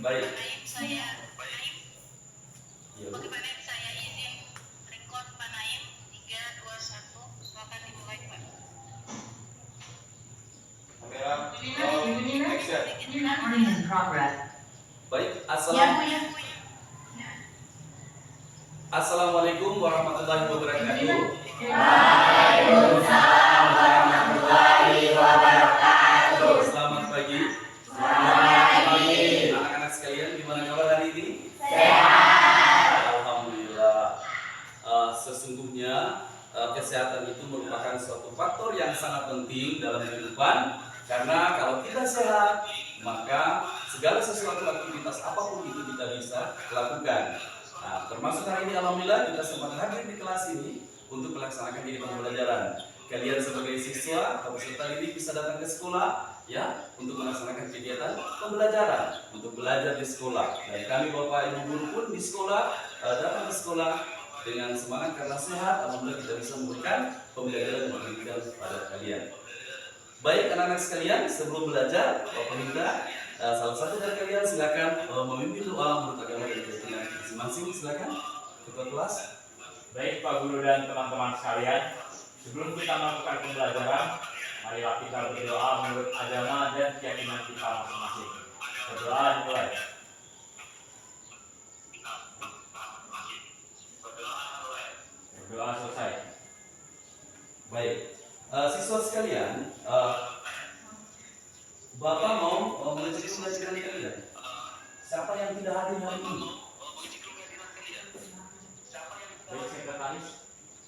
Baik. Saya Iya. bagaimana saya izin record Pak Naim 3, 2, 1 silakan dimulai Pak. Kamera. Recording in progress. Baik. Ya. Assalamualaikum warahmatullahi wabarakatuh. Waalaikumsalam warahmatullahi wabarakatuh. Selamat pagi. Selamat pagi. Anak-anak sekalian, gimana kabar hari ini? Sehat. Alhamdulillah. Sesungguhnya kesehatan itu merupakan suatu faktor yang sangat penting dalam kehidupan, karena kalau kita sehat maka segala sesuatu aktivitas apapun itu kita bisa lakukan. Nah, termasuk hari ini alhamdulillah kita sempat hadir di kelas ini untuk melaksanakan kegiatan pembelajaran. Kalian sebagai siswa atau peserta didik bisa datang ke sekolah ya untuk melaksanakan kegiatan pembelajaran, untuk belajar di sekolah. Dan kami Bapak Ibu guru pun di sekolah datang ke sekolah dengan semangat karena sehat. Alhamdulillah kita bisa memberikan pembelajaran dan pendidikan pada kalian. Baik anak-anak sekalian, sebelum belajar Bapak minta salah satu dari kalian silakan memimpin doa menurut agama dan keyakinan masing-masing. Silakan ketua kelas. Baik Pak Guru dan teman-teman sekalian, sebelum kita melakukan pembelajaran, marilah kita berdoa menurut agama dan keyakinan kita masing-masing. Berdoa dimulai. Berdoa selesai. Baik, siswa sekalian, Bapak mau mengecek pembelajaran kalian. Siapa yang tidak hadir hari ini? Baik sekretaris.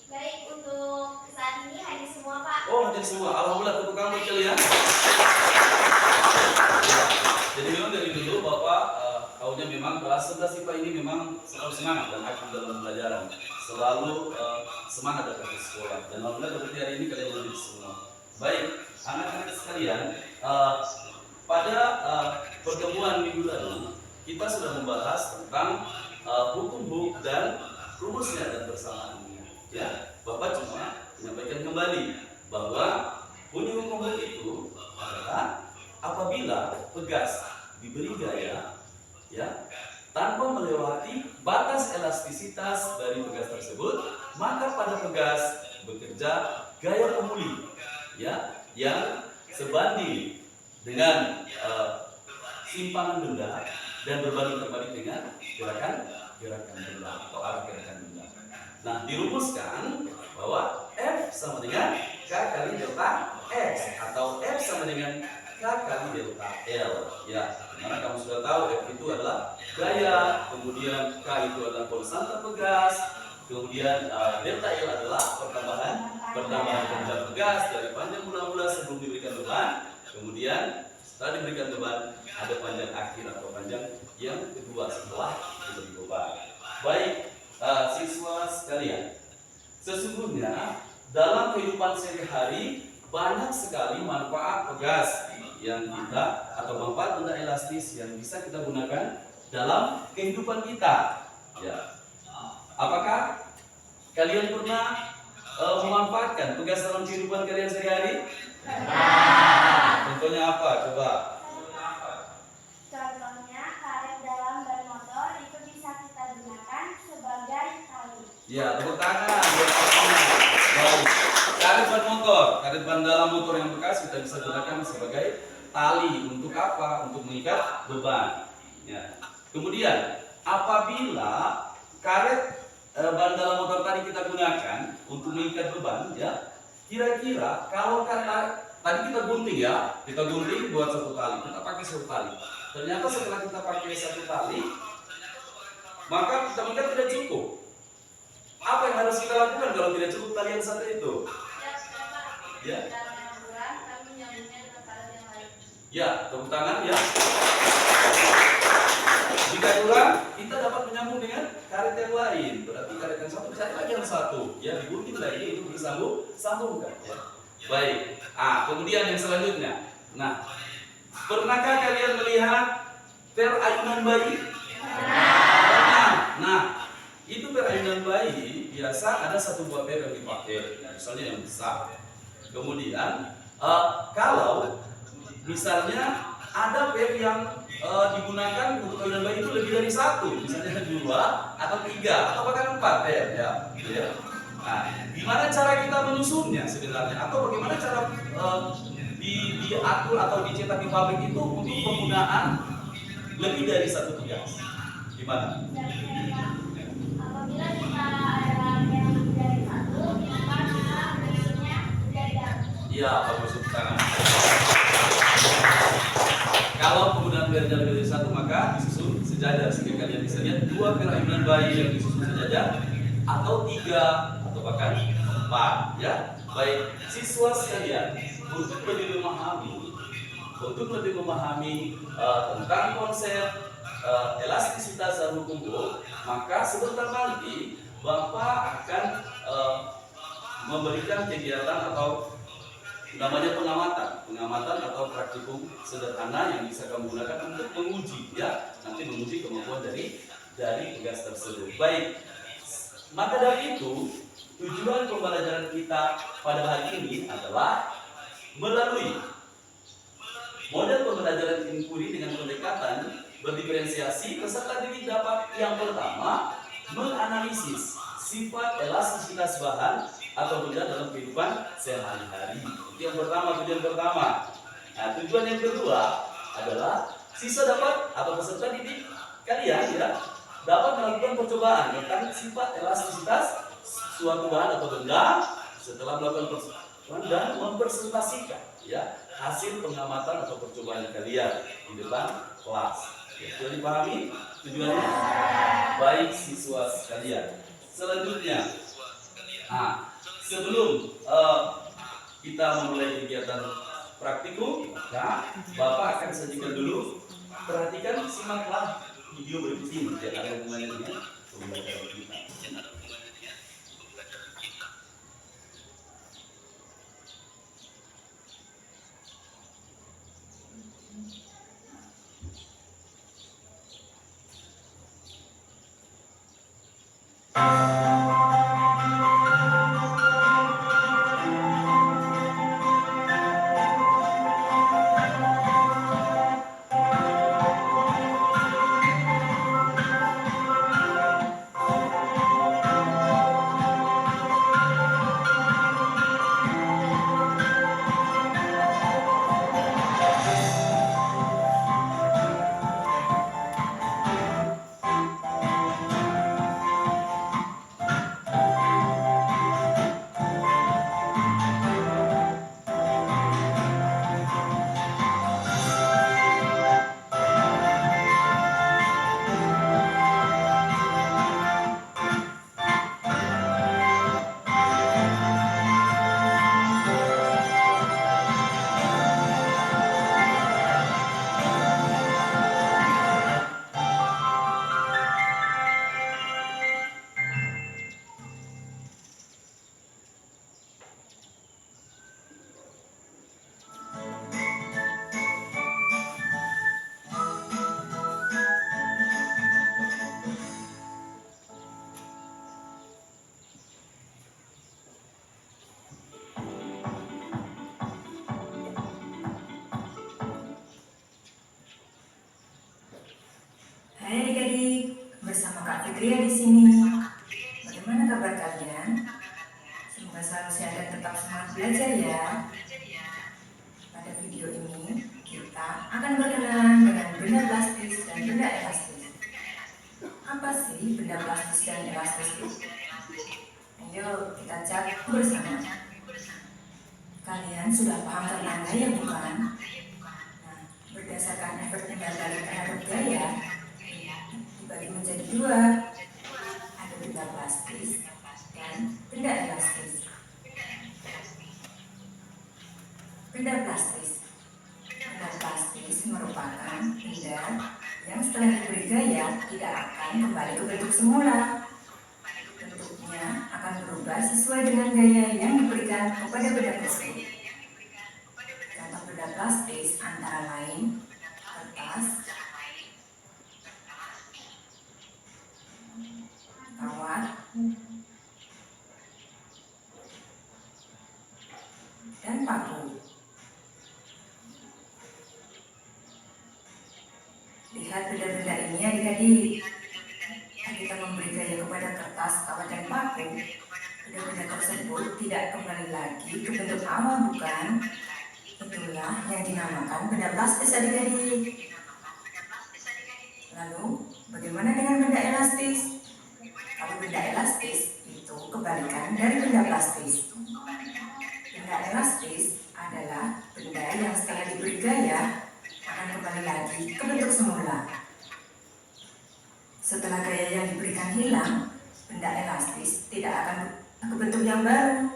Baik, untuk saat ini hadir semua Pak. Oh, hadir semua. Alhamdulillah, tepuk tangan buat kalian. Jadi memang dari dulu Bapak tahunya memang kelas 11 IPA ini memang selalu semangat dan aktif dalam pembelajaran. Selalu semangat datang ke sekolah. Dan alhamdulillah seperti hari ini kalian hadir semua. Baik, anak-anak sekalian, pada pertemuan minggu lalu kita sudah membahas tentang hukum dan rumusnya dan persamaannya. Ya, Bapak cuma menyampaikan kembali bahwa bunyi hukum itu adalah apabila pegas diberi gaya, ya, tanpa melewati batas elastisitas dari pegas tersebut, maka pada pegas bekerja gaya pemuli, ya, yang sebanding dengan simpangan benda dan berbanding terbalik dengan gerakan benda atau arah gerakan benda. Nah, dirumuskan bahwa F sama dengan K kali delta X atau F sama dengan K kali delta L. Ya, dimana kamu sudah tahu F itu adalah gaya, kemudian K itu adalah konstanta pegas, kemudian delta L adalah pertambahan panjang pegas dari panjang mula-mula sebelum diberikan beban, kemudian setelah diberikan beban ada panjang akhir atau panjang yang kedua setelah diberi beban. Baik, siswa sekalian, sesungguhnya dalam kehidupan sehari-hari banyak sekali manfaat pegas yang kita atau manfaat benda elastis yang bisa kita gunakan dalam kehidupan kita. Ya, apakah kalian pernah memanfaatkan pegas dalam kehidupan kalian sehari-hari? Contohnya apa? Coba. Contohnya karet dalam ban motor itu bisa kita gunakan sebagai tali. Ya, tepuk tangan. Baik. Karet ban motor, karet ban dalam motor yang bekas kita bisa gunakan sebagai tali. Untuk apa? Untuk mengikat beban. Ya. Kemudian, apabila karet ban dalam motor tadi kita gunakan untuk mengikat beban, ya, kira-kira kalau tadi kita gunting ya, kita gunting buat satu tali, kita pakai satu tali. Ternyata setelah kita pakai satu tali, maka kita mengikat tidak cukup. Apa yang harus kita lakukan kalau tidak cukup tali yang satu itu? Ya. Ya, tepuk tangan ya. Jika kurang, kita dapat menyambung dengan karet yang lain. Berarti karet yang satu cari lagi yang satu, ya, digunting lagi untuk disambungkan. Ya. Baik. Kemudian yang selanjutnya. Nah, pernahkah kalian melihat perayunan bayi? Nah, itu perayunan bayi biasa ada satu buah per yang dipakai, misalnya yang besar. Kemudian kalau misalnya ada per yang digunakan untuk kawin bayi itu lebih dari satu, misalnya 2 atau 3 atau bahkan 4 per ya, gitu ya. Nah, gimana cara kita menyusunnya sebenarnya, atau bagaimana cara diatur atau dicetak di pabrik itu untuk penggunaan lebih dari satu tugas? Gimana? Apabila kita ada yang lebih dari satu, maka kita menyusunnya berjajar. Iya, bagus, tepuk tangan. Kalau penggunaan pernya lebih dari satu, maka disusun sejajar, sehingga kalian bisa lihat 2 per ayunan bayi yang disusun sejajar, atau 3 atau bahkan 4 ya. Baik, siswa sekalian, untuk lebih memahami tentang konsep elastisitas dan hukum Bohr, maka sebentar nanti Bapak akan memberikan kegiatan atau namanya pengamatan atau praktikum sederhana yang bisa kamu gunakan untuk menguji ya, nanti menguji kemampuan dari tugas tersebut. Baik, maka dari itu tujuan pembelajaran kita pada hari ini adalah melalui model pembelajaran inquiry dengan pendekatan berdiferensiasi, peserta didik dapat yang pertama menganalisis sifat elastisitas bahan atau benda dalam kehidupan sehari-hari. Itu yang pertama, tujuan pertama. Nah, tujuan yang kedua adalah siswa dapat atau peserta didik kalian ya dapat melakukan percobaan tentang sifat elastisitas suatu bahan atau benda setelah melakukan percobaan dan mempresentasikan ya hasil pengamatan atau percobaan kalian di depan kelas. Ya, sudah dipahami tujuannya? Baik siswa sekalian. Selanjutnya, sebelum kita memulai kegiatan praktikum, maka Bapak akan sajikan dulu. Perhatikan, simaklah video berikut ini. Jangan ada hubungannya dengan pembelajaran kita. Hai adik-adik, bersama Kak Fitria di sini. Bagaimana kabar kalian? Semoga selalu sehat dan tetap semangat belajar ya. Pada video ini kita akan berkenalan dengan benda plastis dan benda elastis. Apa sih benda plastis dan elastis itu? Ayo kita cari bersama. Kalian sudah paham tentang gaya bukan? Nah, berdasarkan efek tinggal balik terhadap gaya dibagi menjadi 2, ada benda plastis dan benda elastis. Benda plastis merupakan benda yang setelah diberi gaya tidak akan kembali ke bentuk semula. Bentuknya akan berubah sesuai dengan gaya yang diberikan kepada benda tersebut. Contoh benda plastis antara lain kertas, kawat, dan paku. Lihat benda-benda ini adik-adik. Kita memberi gaya kepada kertas, kawat, dan paku. Benda-benda tersebut tidak kembali lagi ke bentuk awal, bukan? Itulah yang dinamakan benda plastis adik-adik. Lalu, bagaimana dengan benda elastis? Kalau benda elastis itu kebalikan dari benda plastis. Benda elastis adalah benda yang setelah diberi gaya akan kembali lagi ke bentuk semula. Setelah gaya yang diberikan hilang, benda elastis tidak akan ke bentuk yang baru.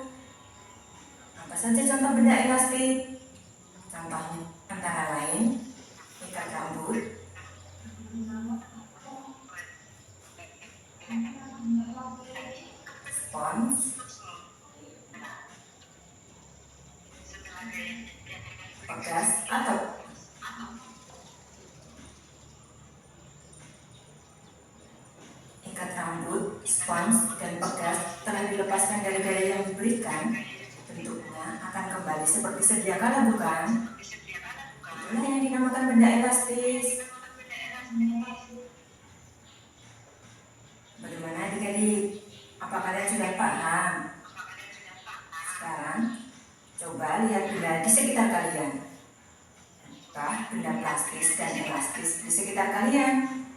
Apa saja contoh benda elastis? Contohnya antara lain ikat rambut, spons, pegas, atau ikat rambut, spons, dan pegas telah dilepaskan dari gaya yang diberikan, bentuknya akan kembali seperti sedia kala, bukan? Itulah yang dinamakan benda elastis. Bagaimana adik-adik? Apa kalian sudah paham? Sekarang, coba lihat benda di sekitar kalian. Apa benda plastis dan elastis di sekitar kalian?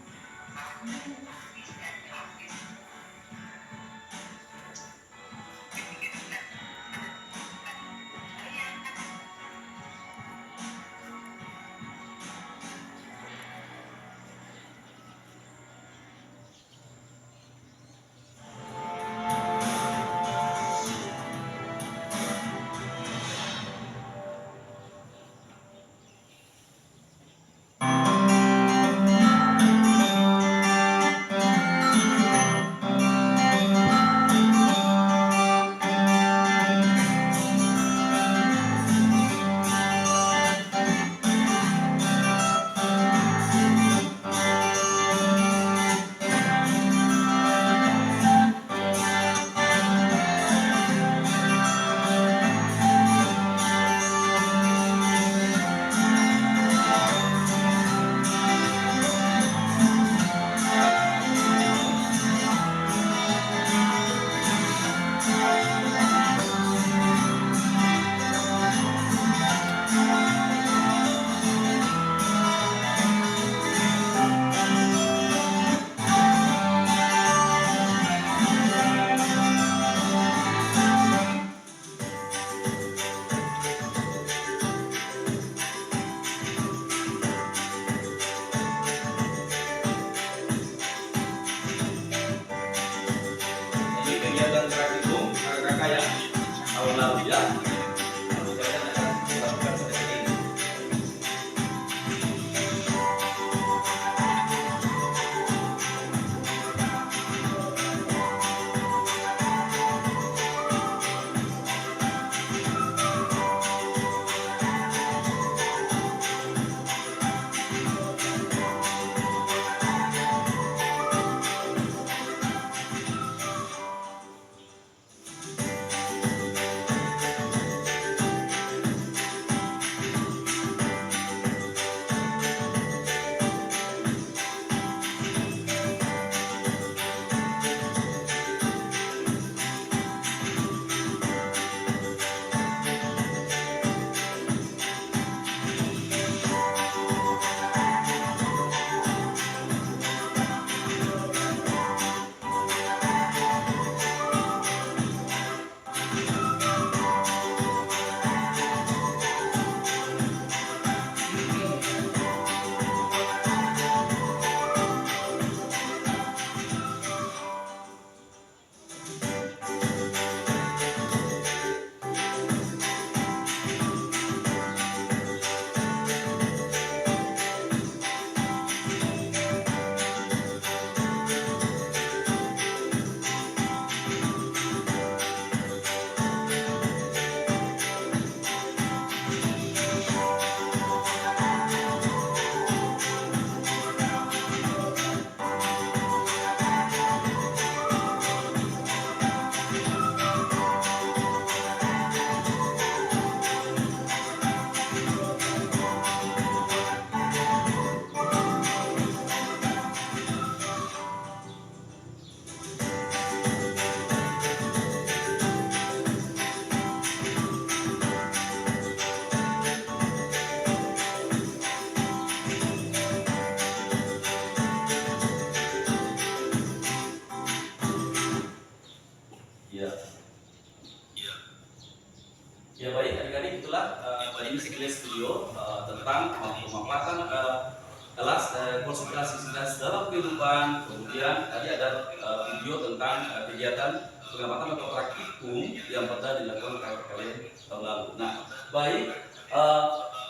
konsep elastisitas dalam kehidupan. Kemudian tadi ada video tentang kegiatan pengamatan atau praktikum yang pernah dilakukan kalian tahun lalu. Nah, baik,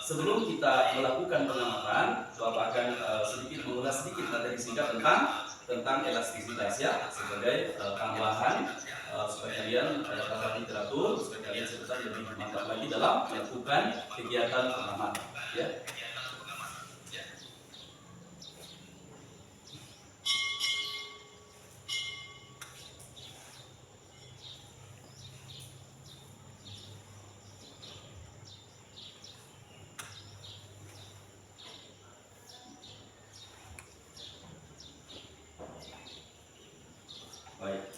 sebelum kita melakukan pengamatan, Bapak akan sedikit mengulas sedikit materi singkat tentang elastisitas ya, sebagai tambahan supaya kalian dapat literatur, supaya kalian sebentar lebih mantap lagi dalam melakukan kegiatan pengamatan ya. Baik,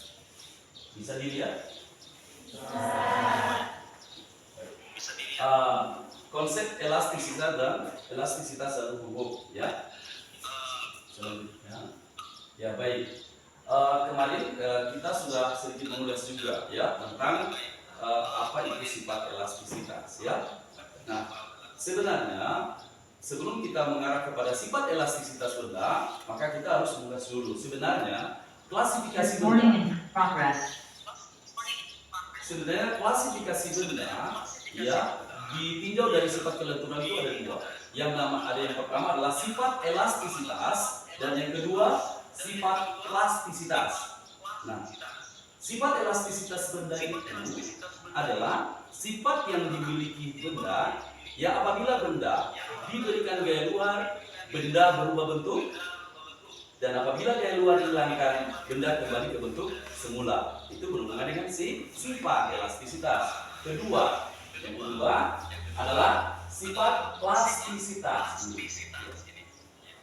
bisa dilihat? Konsep elastisitas dan hukum ya. Selanjutnya, ya baik. Kemarin kita sudah sedikit mengulas juga ya tentang apa itu sifat elastisitas ya. Nah, sebenarnya sebelum kita mengarah kepada sifat elastisitas benda, maka kita harus mengulas dulu sebenarnya klasifikasi benda. Sebenarnya klasifikasi benda ya ditinjau dari sifat kelenturan itu ada dua. Ada yang pertama adalah sifat elastisitas dan yang kedua sifat plastisitas. Nah, sifat elastisitas benda itu adalah sifat yang dimiliki benda ya apabila benda diberikan gaya luar, benda berubah bentuk, dan apabila gaya luar dihilangkan, benda kembali ke bentuk semula. Itu berhubungan dengan sifat elastisitas. Yang kedua adalah sifat plastisitas.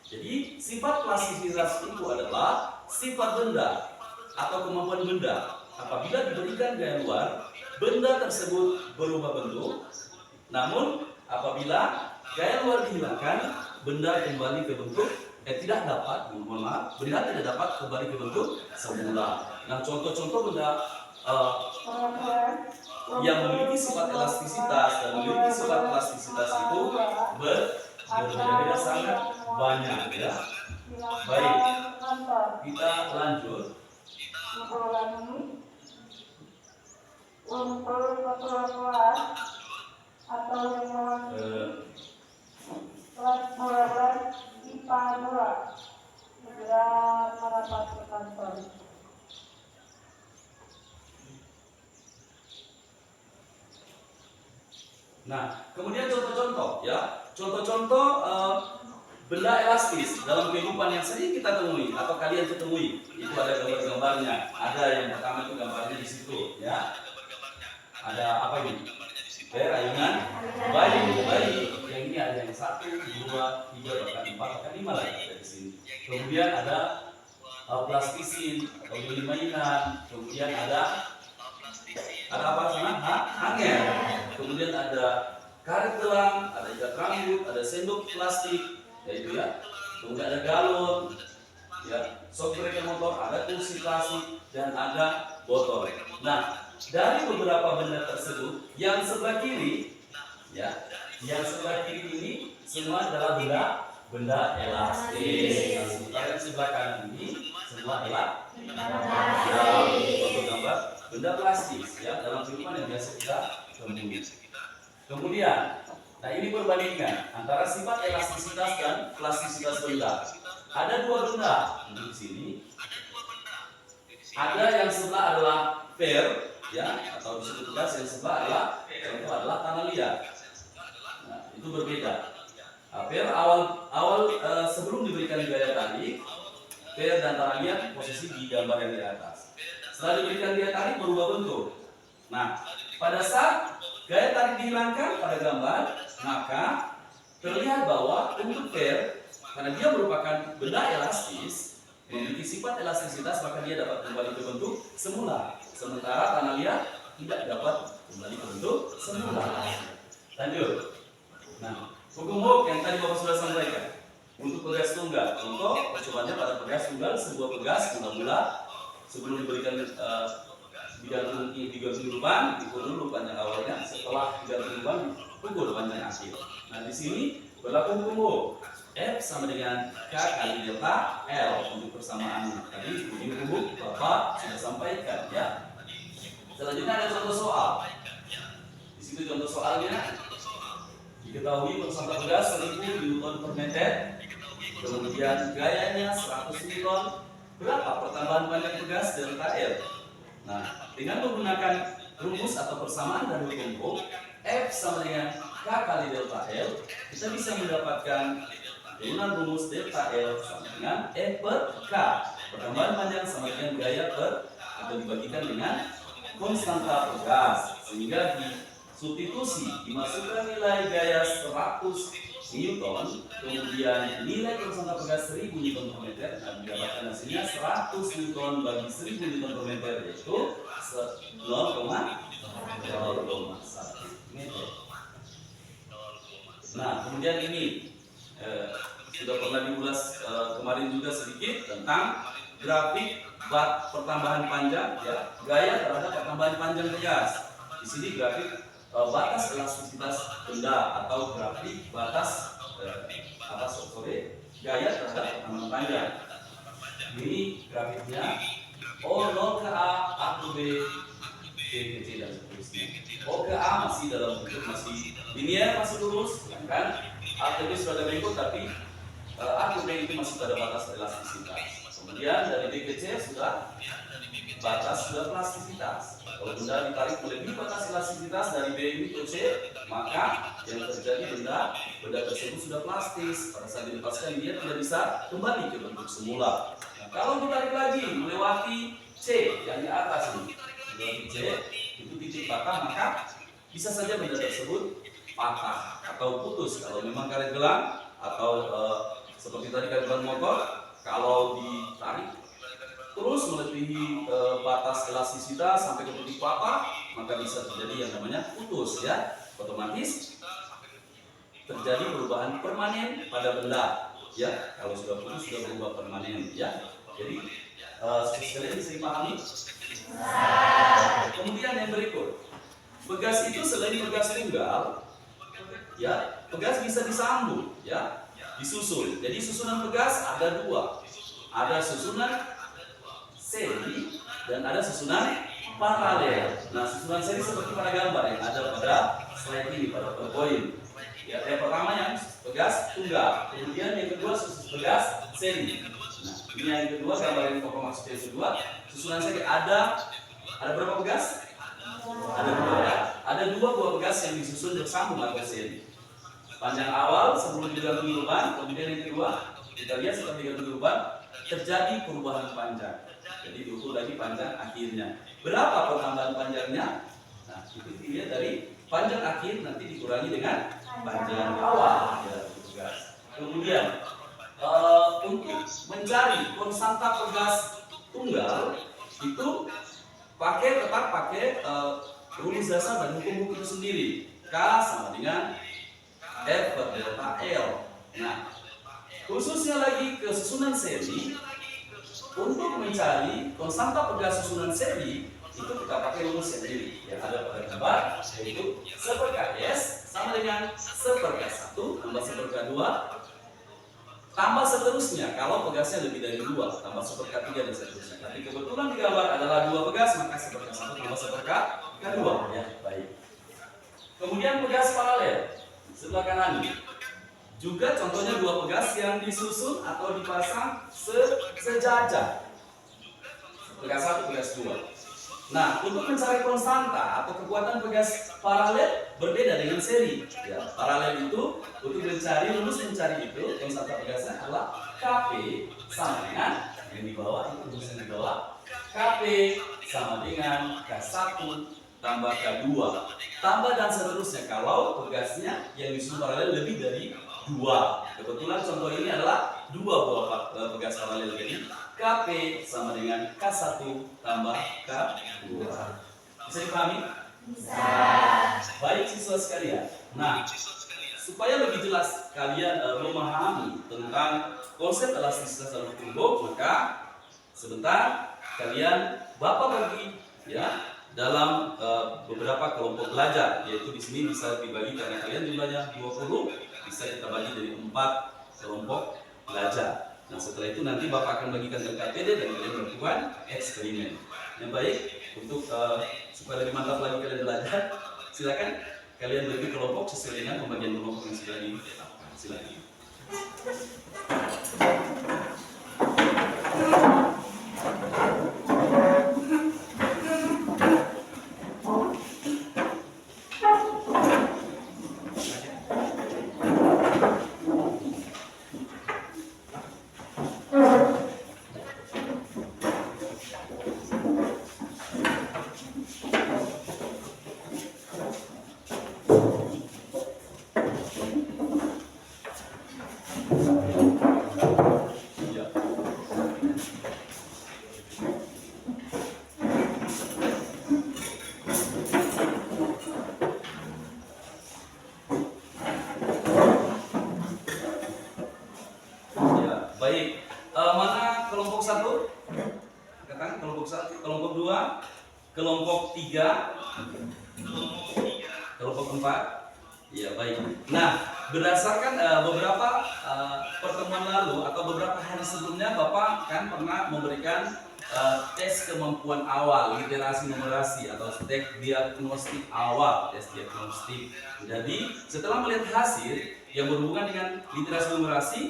Jadi sifat plastisitas itu adalah sifat benda atau kemampuan benda apabila diberikan gaya luar, benda tersebut berubah bentuk. Namun apabila gaya luar dihilangkan, benda kembali ke bentuk benda tidak dapat kembali ke bentuk semula. Nah, contoh-contoh benda yang memiliki sifat elastisitas dan memiliki sifat plastisitas itu berbeda sangat banyak ya. Baik, kita lanjut. Untuk kelas atau kelas 12 IPA 2 segera merapat ke kantor. Nah, kemudian contoh-contoh ya, contoh-contoh benda elastis dalam kehidupan yang sering kita temui atau kalian ketemui. Itu ada gambar-gambarnya. Ada yang pertama itu gambarnya di situ ya. Ada apa ini? Ayunan bayi. Yang ini ada yang 1, 2, 3, bahkan 4, bahkan 5 lagi ada di sini. Kemudian ada plastisin atau beli mainan. Kemudian ada apa sana? Angin. Kemudian ada karet gelang, ada ikat rambut, ada sendok plastik, ya itu ya. Kemudian ada galon, ya, sok breaker motor, ada kursi plastik, dan ada botol. Nah, dari beberapa benda tersebut, yang sebelah kiri, ya, yang sebelah kiri ini semua adalah benda elastis. Nah, sementara yang sebelah kanan ini semua adalah gambar benda plastis ya dalam kehidupan yang biasa kita temui. Kemudian, nah ini perbandingan antara sifat elastisitas dan plastisitas benda. Ada dua benda di sini. Ada yang sebelah adalah fair ya atau disebut gas, yang sebelah adalah tanah liat. Nah, itu berbeda. Fair awal sebelum diberikan gaya tarik, fair dan tanah liat posisi di gambar yang di atas. Setelah diberikan gaya tarik berubah bentuk. Nah, pada saat gaya tarik dihilangkan pada gambar, maka terlihat bahwa untuk fair, karena dia merupakan benda elastis, memiliki sifat elastisitas, maka dia dapat kembali ke bentuk semula. Sementara tanah liat tidak dapat kembali ke bentuk semula. Lanjut. Nah, hukum yang tadi Bapak sudah sampaikan. Untuk pegas tunggal, contoh percobaannya pada pegas tunggal, sebuah pegas bulat-bulat sebelum diberikan digantung lubang, dipukul dulu panjang awalnya, setelah digantung lubang, dipukul panjang akhir. Nah, di sini berlaku hukum F sama dengan K kali delta L untuk persamaan tadi ibu Bapak sudah sampaikan ya. Selanjutnya ada contoh soal. Di situ contoh soalnya diketahui persanta pegas 1000 Newton per meter, kemudian gayanya 100 Newton. Berapa pertambahan panjang pegas delta L? Nah, dengan menggunakan rumus atau persamaan dari hukum F sama dengan K kali delta L, kita bisa mendapatkan turunan rumus delta L sama dengan F per K. Pertambahan panjang sama dengan gaya per atau dibagikan dengan konstanta pegas, sehingga disubstitusi dimasukkan nilai gaya 100 Newton, kemudian nilai konstanta pegas 1000 Newton per meter, dan didapatkan hasilnya 100 Newton bagi 1000 Newton per meter, yaitu 0,1 meter. Nah, kemudian ini sudah pernah diulas kemarin juga sedikit tentang grafik pertambahan panjang ya, gaya terhadap pertambahan panjang pegas. Di sini grafik batas elastisitas benda atau grafik batas gaya terhadap pertambahan panjang. Ini grafiknya O0 ke A, A ke B, B ke C dan seterusnya. O ke A masih dalam bentuk masih linear, masih lurus, kan? A ke B sudah ada bengkok, tapi A ke B itu masih pada batas elastisitas. Kemudian dari B ke C sudah plastisitas. Kalau benda ditarik melebihi batas elastisitas dari B ini ke C, maka yang terjadi benda tersebut sudah plastis. Pada saat dilepaskan dia tidak bisa kembali ke bentuk semula. Nah, kalau ditarik lagi melewati C yang di atas ini, melewati C itu titik patah, maka bisa saja benda tersebut patah atau putus. Kalau memang karet gelang atau seperti tadi karet ban motor, kalau ditarik terus melebihi batas elastisitas sampai ke titik patah, maka bisa terjadi yang namanya putus ya. Otomatis terjadi perubahan permanen pada benda ya. Kalau sudah putus sudah berubah permanen ya. Jadi sekalian bisa dipahami. Kemudian yang berikut, pegas itu selain pegas tunggal ya, pegas bisa disambung ya, disusun. Jadi susunan pegas ada dua, ada susunan seri dan ada susunan paralel. Nah, susunan seri seperti pada gambar yang ada pada slide ini, pada PowerPoint. Ya, yang pertama yang pegas tunggal, kemudian yang kedua pegas seri. Nah, ini yang kedua, gambar yang pokok maksudnya yang kedua, susunan seri ada berapa pegas? Ada dua ya. Ada dua buah pegas yang disusun bersambung atau seri. Panjang awal sebelum digantung beban, kemudian yang kedua kita lihat setelah digantung beban terjadi perubahan panjang. Jadi diukur lagi panjang akhirnya. Berapa pertambahan panjangnya? Nah, itu dilihat dari panjang akhir nanti dikurangi dengan panjang awal. Ya, pegas. Kemudian untuk mencari konstanta pegas tunggal itu tetap pakai rumus dasar dan hukum itu sendiri. K sama dengan F per delta L. Nah, khususnya lagi ke susunan seri, untuk mencari konstanta pegas susunan seri itu kita pakai rumus sendiri yang ada pada gambar, yaitu 1/S sama dengan 1/1 tambah 1/2 tambah seterusnya. Kalau pegasnya lebih dari 2 tambah 1/3 dan seterusnya. Tapi kebetulan di gambar adalah 2 pegas, maka 1/1 tambah 1/2 ya. Baik. Kemudian pegas paralel sebelah kanan ini. Juga contohnya dua pegas yang disusun atau dipasang sejajar. Pegas 1, pegas 2. Nah, untuk mencari konstanta atau kekuatan pegas paralel berbeda dengan seri. Ya, paralel itu untuk rumus mencari itu konstanta pegasnya adalah Kp sama dengan yang di bawah, itu rumus yang di bawah. Kp sama dengan K1 tambah K2 tambah dan seterusnya kalau pegasnya yang disusun paralel lebih dari 2. Kebetulan contoh ini adalah 2 buah pegas paralel, jadi Kp sama dengan K1 tambah K2. Bisa dipahami? Bisa. Baik siswa sekalian. Nah, supaya lebih jelas kalian memahami tentang konsep elastisitas dalam hukum Bohr, maka sebentar kalian Bapak bagi ya dalam beberapa kelompok belajar, yaitu di sini bisa dibagi karena kalian jumlahnya 20, bisa kita bagi dari 4 kelompok belajar. Nah setelah itu nanti Bapak akan bagikan LKPD dan kalian melakukan eksperimen. Yang baik untuk supaya lebih mantap lagi kalian belajar, silakan kalian bagi kelompok sesuai dengan pembagian kelompok yang sudah ditetapkan. Silakan. Ya. Ya, baik. Mana kelompok 1? Katakan kelompok 1, kelompok 2, kelompok 3, kelompok 4. Ya, baik. Nah, berdasarkan beberapa pertemuan lalu atau beberapa hari sebelumnya Bapak kan pernah memberikan tes kemampuan awal literasi numerasi atau tes diagnostik awal, tes diagnostik. Jadi setelah melihat hasil yang berhubungan dengan literasi numerasi,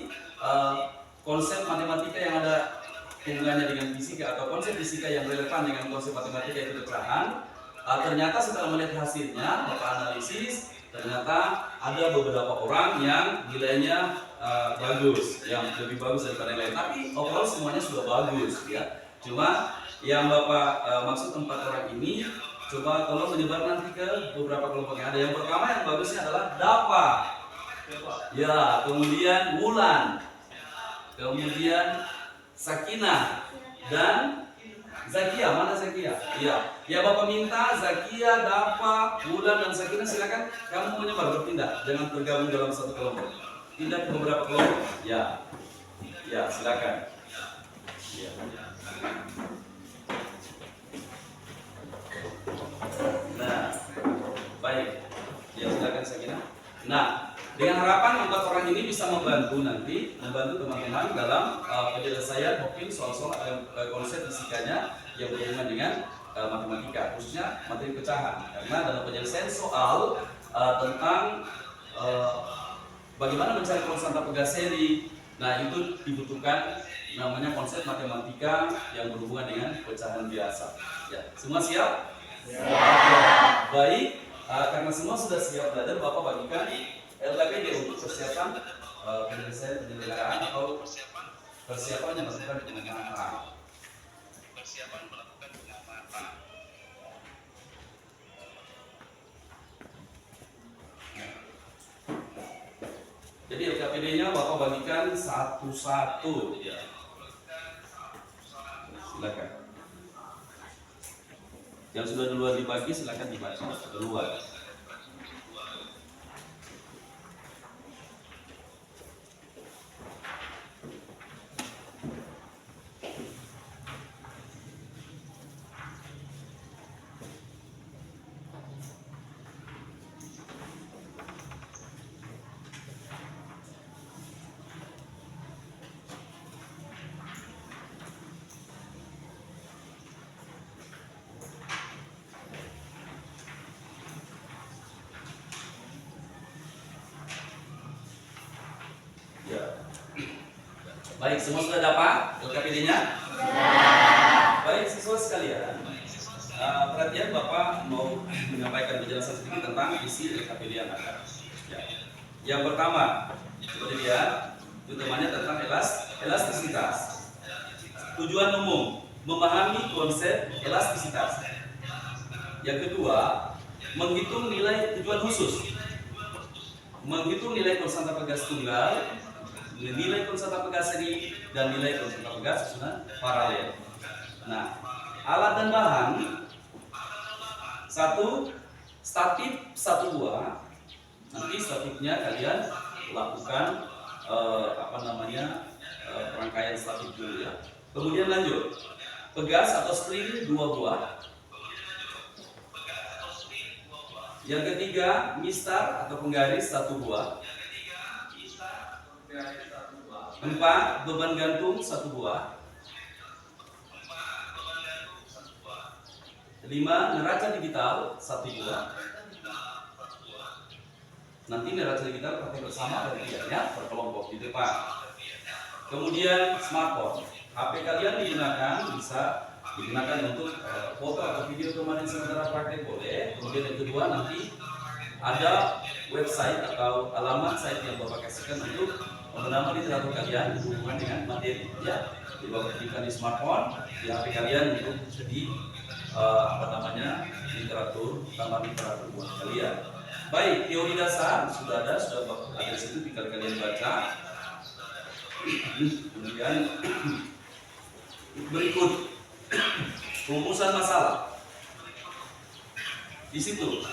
konsep matematika yang ada hubungannya dengan fisika atau konsep fisika yang relevan dengan konsep matematika itu pecahan, ternyata setelah melihat hasilnya Bapak analisis, ternyata ada beberapa orang yang nilainya bagus, yang lebih bagus daripada yang lain. Tapi overall semuanya sudah bagus, ya. Cuma yang Bapak maksud 4 orang ini, coba tolong menyebar nanti ke beberapa kelompok yang ada. Yang pertama yang bagusnya adalah Dapa, ya. Kemudian Wulan, kemudian Sakinah dan Zakia. Mana Zakia? Iya. Ya Bapak minta Zakia, Dapa, Wulan dan Sakinah, silakan kamu menyebar, berpindah, jangan tergabung dalam satu kelompok. Pindah ke beberapa kelompok. Ya. Ya, silakan. Ya. Nah, baik. Ya, silakan Sakinah. Nah, dengan harapan 4 orang ini bisa membantu teman-teman dalam penyelesaian mungkin soal-soal konsep fisikanya yang berhubungan dengan matematika, khususnya materi pecahan. Karena dalam penyelesaian soal tentang bagaimana mencari konstanta pegas seri, nah itu dibutuhkan namanya konsep matematika yang berhubungan dengan pecahan biasa. Ya, semua siap? Siap. Baik, karena semua sudah siap belajar, Bapak bagikan LKPD untuk persiapan penyelenggaraan atau persiapan yang melakukan pengamatan. Jadi LKPD-nya Bapak bagikan satu-satu, ya. Silakan. Yang sudah duluan dibagi silakan dibaca duluan. Baik, semua sudah dapat LKPD-nya? Baik, siswa sekalian, perhatian Bapak mau menyampaikan penjelasan sedikit tentang isi LKPD yang ada. Ya. Yang pertama, coba dilihat, itu temanya tentang elastisitas. Tujuan umum, memahami konsep elastisitas. Yang kedua, menghitung nilai tujuan khusus, menghitung nilai konstanta pegas tunggal, nilai konstanta pegas seri, dan nilai konstanta pegas susunan paralel. Nah, alat dan bahan. 1. Statif 1 buah. Nanti statifnya kalian lakukan rangkaian statif dulu, ya. Kemudian lanjut. Pegas atau string 2 buah. Yang ketiga, mistar atau penggaris 1 buah. 4. Beban gantung 1 buah. 5. Neraca digital 1 buah. Nanti neraca digital pakai bersama ya, per kelompok di depan. Kemudian smartphone. HP kalian bisa digunakan untuk foto atau video kemarin sementara praktek boleh. Kemudian yang kedua, nanti ada website atau alamat site yang Bapak kasihkan untuk menambah literatur kalian berhubungan dengan materi ya. Bapak berikan di smartphone, di HP kalian untuk jadi literatur, tambah literatur buat kalian. Baik, teori dasar sudah ada di situ, tinggal kalian baca. Kemudian berikut rumusan masalah. Di situ,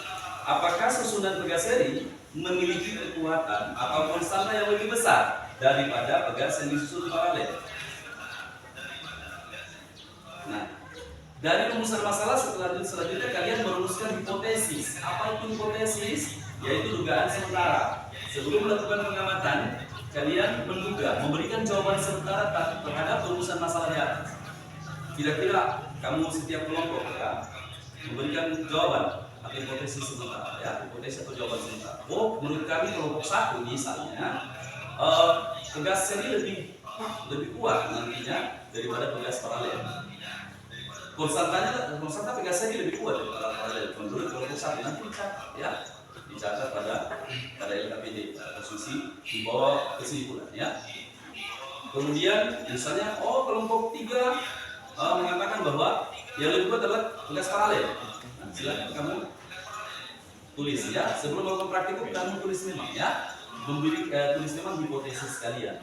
apakah susunan pegas seri memiliki kekuatan atau konstanta yang lebih besar daripada pegas yang disusun paralel? Nah, dari rumusan masalah selanjutnya kalian merumuskan hipotesis. Apa itu hipotesis? Yaitu dugaan sementara. Sebelum melakukan pengamatan, kalian menduga, memberikan jawaban sementara terhadap rumusan masalah di atas. Kira-kira kamu setiap kelompok ya, memberikan jawaban atau hipotesis sementara ya, hipotesis atau jawaban sementara. Oh, menurut kami kelompok 1 misalnya pegas seri lebih kuat nantinya daripada pegas paralel. Konstanta pegas seri lebih kuat daripada paralel menurut kelompok 1. Nanti dicatat pada LKPD posisi di bawah kesimpulan ya. Kemudian misalnya kelompok 3 mengatakan bahwa yang lebih kuat adalah pegas paralel. Nah, silakan kamu tulis ya. Sebelum melakukan praktikum kamu tulis memang ya. Tulis memang hipotesis kalian.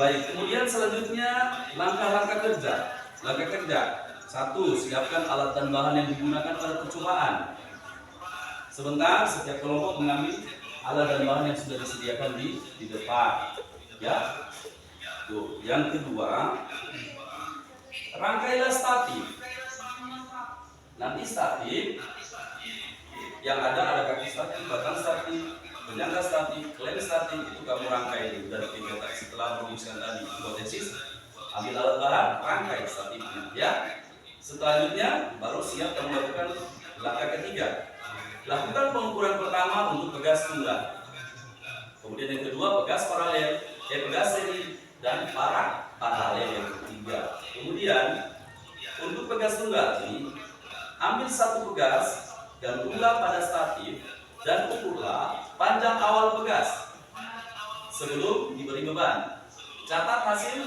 Baik, kemudian selanjutnya langkah-langkah kerja. Langkah kerja 1. Siapkan alat dan bahan yang digunakan pada percobaan. Sebentar, setiap kelompok mengambil alat dan bahan yang sudah disediakan di depan. Ya. Tuh, yang kedua, rangkailah statif. Nanti statif yang ada kaki statif, batang statif, penyangga statif, klem statif, itu kamu rangkai dari kegiatan setelah merumuskan tadi hipotesis. Ambil alat bahan, rangkai statifnya ya. Selanjutnya baru siap kamu lakukan langkah ketiga. Lakukan pengukuran pertama untuk pegas tunggal. Kemudian yang kedua pegas paralel, pegas seri dan paralel yang ketiga. Kemudian untuk pegas tunggal ini ambil satu pegas, gantunglah pada statif dan ukurlah panjang awal pegas sebelum diberi beban. Catat hasil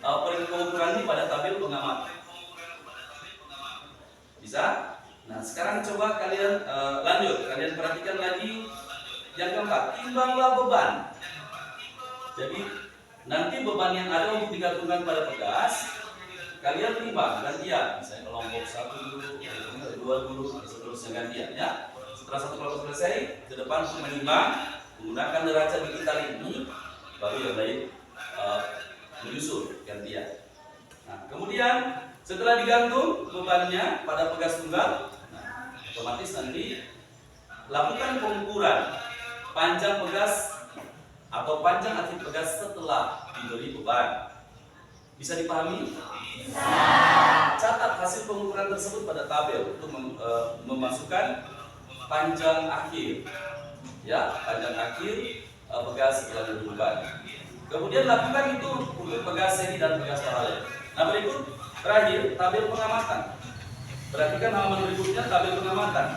pengukuran ini pada tabel pengamatan. Bisa? Nah, sekarang coba kalian lanjut. Kalian perhatikan lagi yang keempat, timbanglah beban. Jadi nanti beban yang ada untuk digantungkan pada pegas kalian timbang gantian. Misalnya kelompok 1 dulu, 2 dulu, seterusnya gantian ya. Setelah satu kelompok selesai, ke depan untuk menimbang menggunakan neraca digital ini, baru yang lain menyusul gantian. Nah, kemudian setelah digantung bebannya pada pegas tunggal, otomatis nanti lakukan pengukuran panjang pegas atau panjang akhir pegas setelah diberi beban. Bisa dipahami? Bisa. Catat hasil pengukuran tersebut pada tabel untuk memasukkan panjang akhir. Ya, panjang akhir pegas setelah diberi beban. Kemudian lakukan itu untuk pegas seri dan pegas paralel. Nah, berikut terakhir tabel pengamatan. Perhatikan halaman berikutnya, tabel pengamatan.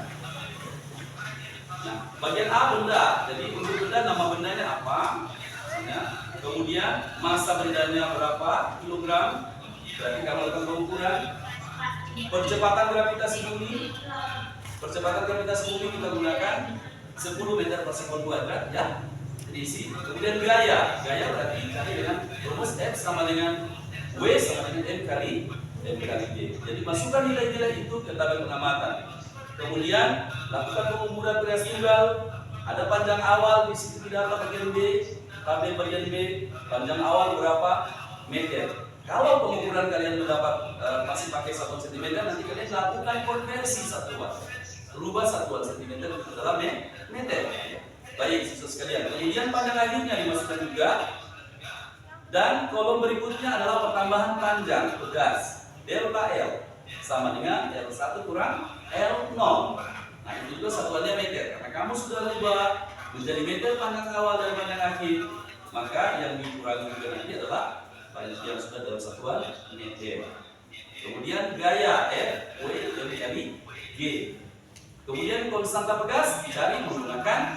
Nah, bagian A benda. Jadi untuk benda, nama bendanya apa? Misalnya. Kemudian massa bendanya berapa kilogram? Berarti kamu lakukan pengukuran. Percepatan gravitasi bumi. Percepatan gravitasi bumi kita gunakan 10 meter per sekon kuadrat ya. Diisi. Kemudian gaya. Gaya berarti kali dengan rumus F sama dengan W sama dengan M kali D. Jadi masukkan nilai-nilai itu ke tabel pengamatan. Kemudian lakukan pengukuran pegas tunggal. Ada panjang awal di situ di data bagian B, tabel bagian B, panjang awal berapa meter. Kalau pengukuran kalian mendapat masih pakai satuan sentimeter, nanti kalian lakukan konversi satuan. Rubah satuan sentimeter ke dalam meter. Baik, siswa sekalian. Kemudian panjang akhirnya dimasukkan juga. Dan kolom berikutnya adalah pertambahan panjang pegas delta L sama dengan L1 kurang L0. Nah itu juga satuannya meter. Karena kamu sudah rubah menjadi meter panjang awal dan panjang akhir, maka yang dikurangi juga nanti adalah panjang yang sudah dalam satuan meter. Kemudian gaya R, W yang dicari G. Kemudian konstanta pegas cari menggunakan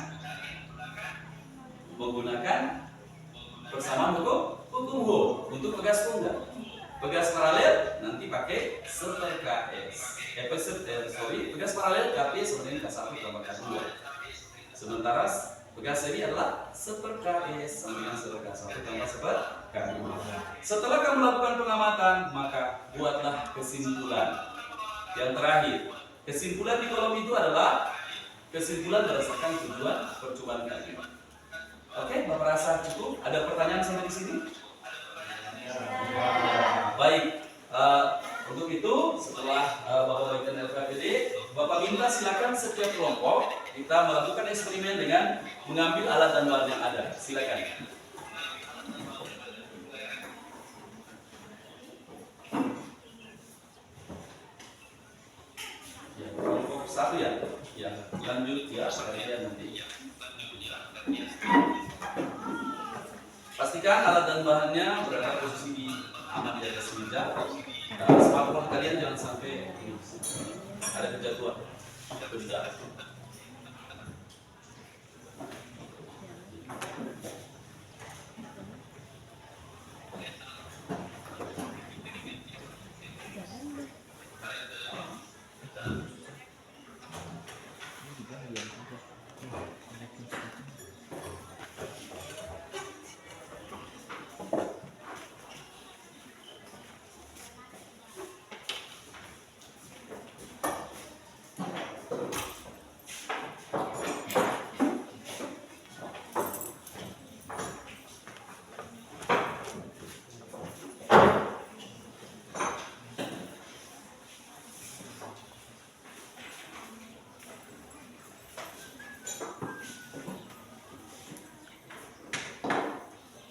persamaan hukum Ohm. Untuk pegas tunggal, pegas paralel nanti pakai seper-Ks. Pegas paralel Kp sama dengan K1 tambah K2. Sementara pegas seri adalah seper-Ks sama dengan seper-K1 tambah seper-K2. Setelah kamu lakukan pengamatan, maka buatlah kesimpulan. Yang terakhir, kesimpulan di kolom itu adalah kesimpulan berdasarkan tujuan percobaan kalian. Oke, Bapak rasa cukup? Ada pertanyaan sampai di sini? Baik, untuk itu setelah Bapak bagikan LKPD, Bapak minta silakan setiap kelompok kita melakukan eksperimen dengan mengambil alat dan bahan yang ada. Silakan. Ya, kelompok satu ya, lanjut ya sekalian nanti. Pastikan alat dan bahannya berada posisi di aman di atas meja. Sepatu kalian jangan sampai ada kejatuhan. Tidak.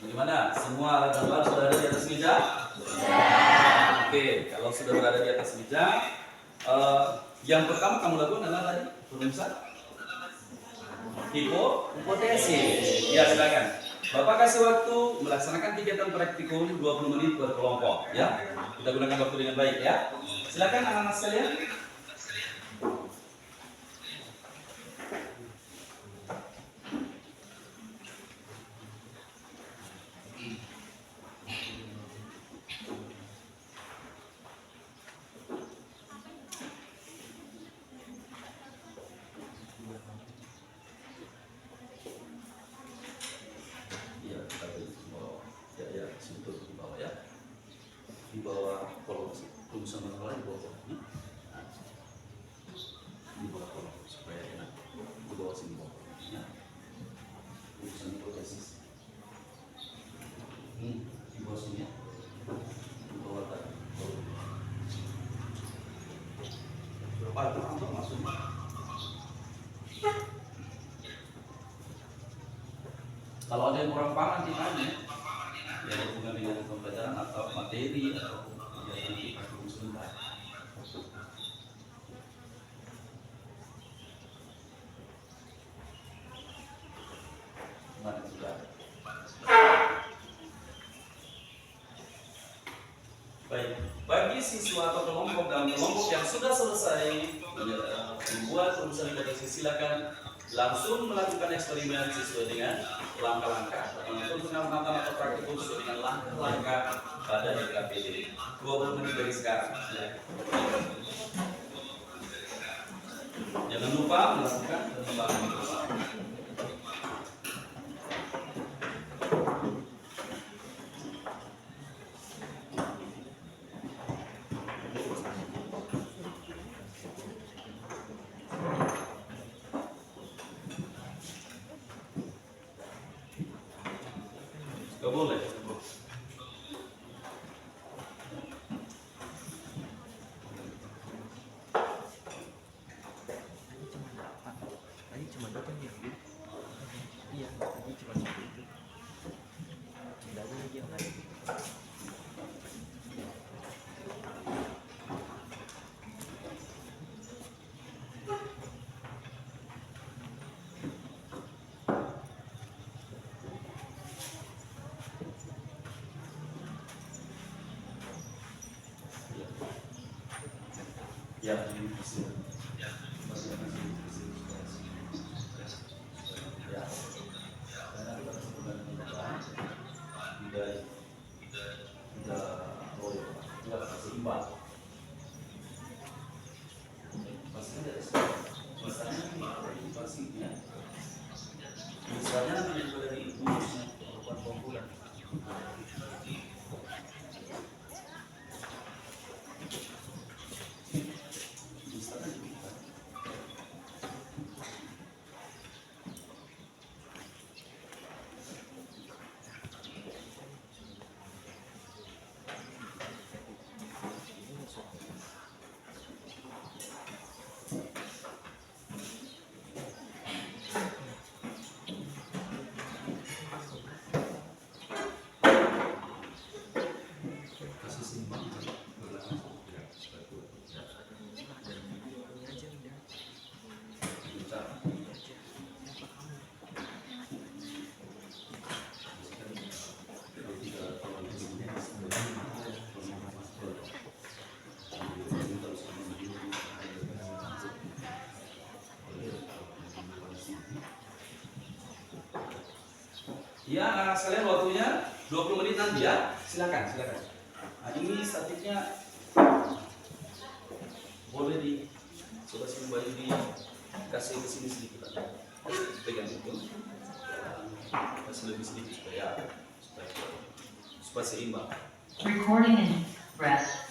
Bagaimana? Semua alat dan bahan sudah ada di atas meja? Oke, kalau sudah berada di atas meja, yang pertama kamu lakukan adalah tadi perumusan hipotesis. Ya, silakan. Bapak kasih waktu melaksanakan kegiatan praktikum 20 menit per kelompok, ya. Kita gunakan waktu dengan baik, ya. Silakan anak-anak sekalian. Di bawah kolom rumusan masalah di bawah ini, di bawah kolom supaya enak, di bawah sini ya. Rumusan hipotesis di bawah sini ya, di bawah tadi. Berapa itu untuk maksudnya? Kalau ada yang kurang paham nanti tanya. Ya, hubungan dengan pembelajaran atau materi atau kegiatan di praktikum sebentar. Mana sudah? Baik, bagi siswa atau kelompok dalam kelompok yang sudah selesai membuat rumusan hipotesis, silakan langsung melakukan eksperimen sesuai dengan langkah-langkah atau pengamatan atau praktikum sesuai dengan langkah-langkah pada LKPD 20 menit dari sekarang ya. Jangan lupa melakukan pengembangan bersama. Gak boleh. Tadi cuma datang ya. Iya, tadi cuma satu itu. Tidak ada lagi yang Ya, ini bisa. Ya. Karena kita sebutkan pembukaan tidak seimbang. Pastinya dari pastinya. Misalnya nanti juga dari rumusnya merupakan pembukaan. Ya, sekalian waktunya 20 menit nanti ya. Silakan. Nah, ini statiknya boleh coba sini baju dikasih ke sini sedikit. Pegang itu. Kasih lebih sedikit supaya seimbang. Recording in progress.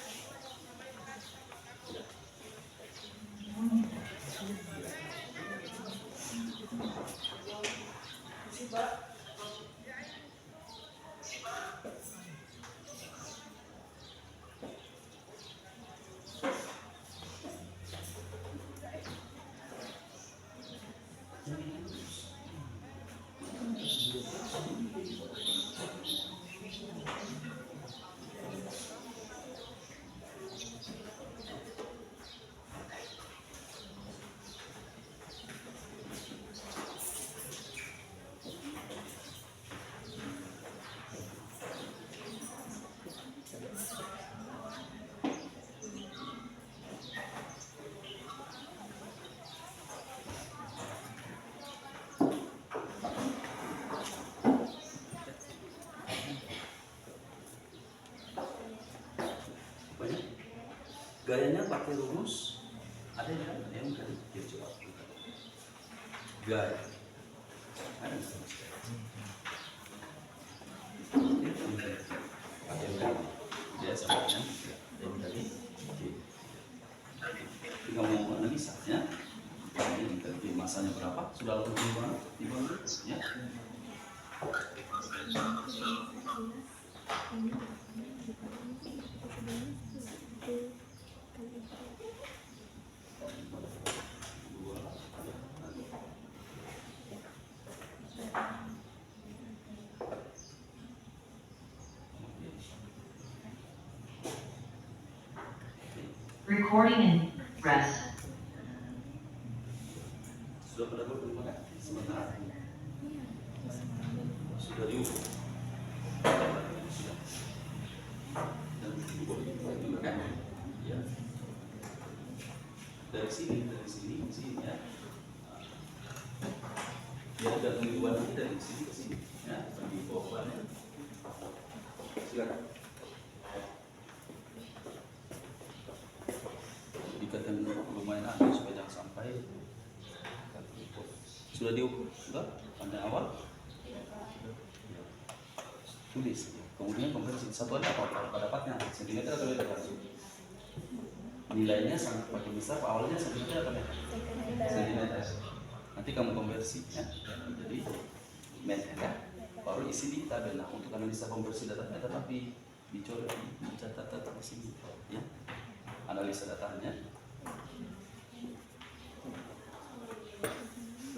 Gayanya pakai rumus ada yang dari coba gaya ada biasa kan yang tadi tinggal mau analisanya ini masanya berapa sudah lalu di mana ya. Recording in progress. Sudah pada berterima kasih sebentar. Sudah diukur. Dan juga kan? Ya. Dari sini ya. Ya udah tunggu nanti dari sini ke sini ya, di bawahnya. Silakan. Dikatakan lumayan aneh supaya jangan sampai sudah diukur, sudah pada awal tulis, kemudian konversi satuan apa dapatnya sentimeter atau meter nilainya sangat pakai besar, awalnya sentimeter atau meter sentimeter, nanti kamu konversi ya jadi meter ya, baru isi di tabel. Nah untuk analisa konversi datanya tetapi dicoret dicatat di sini ya, analisa datanya.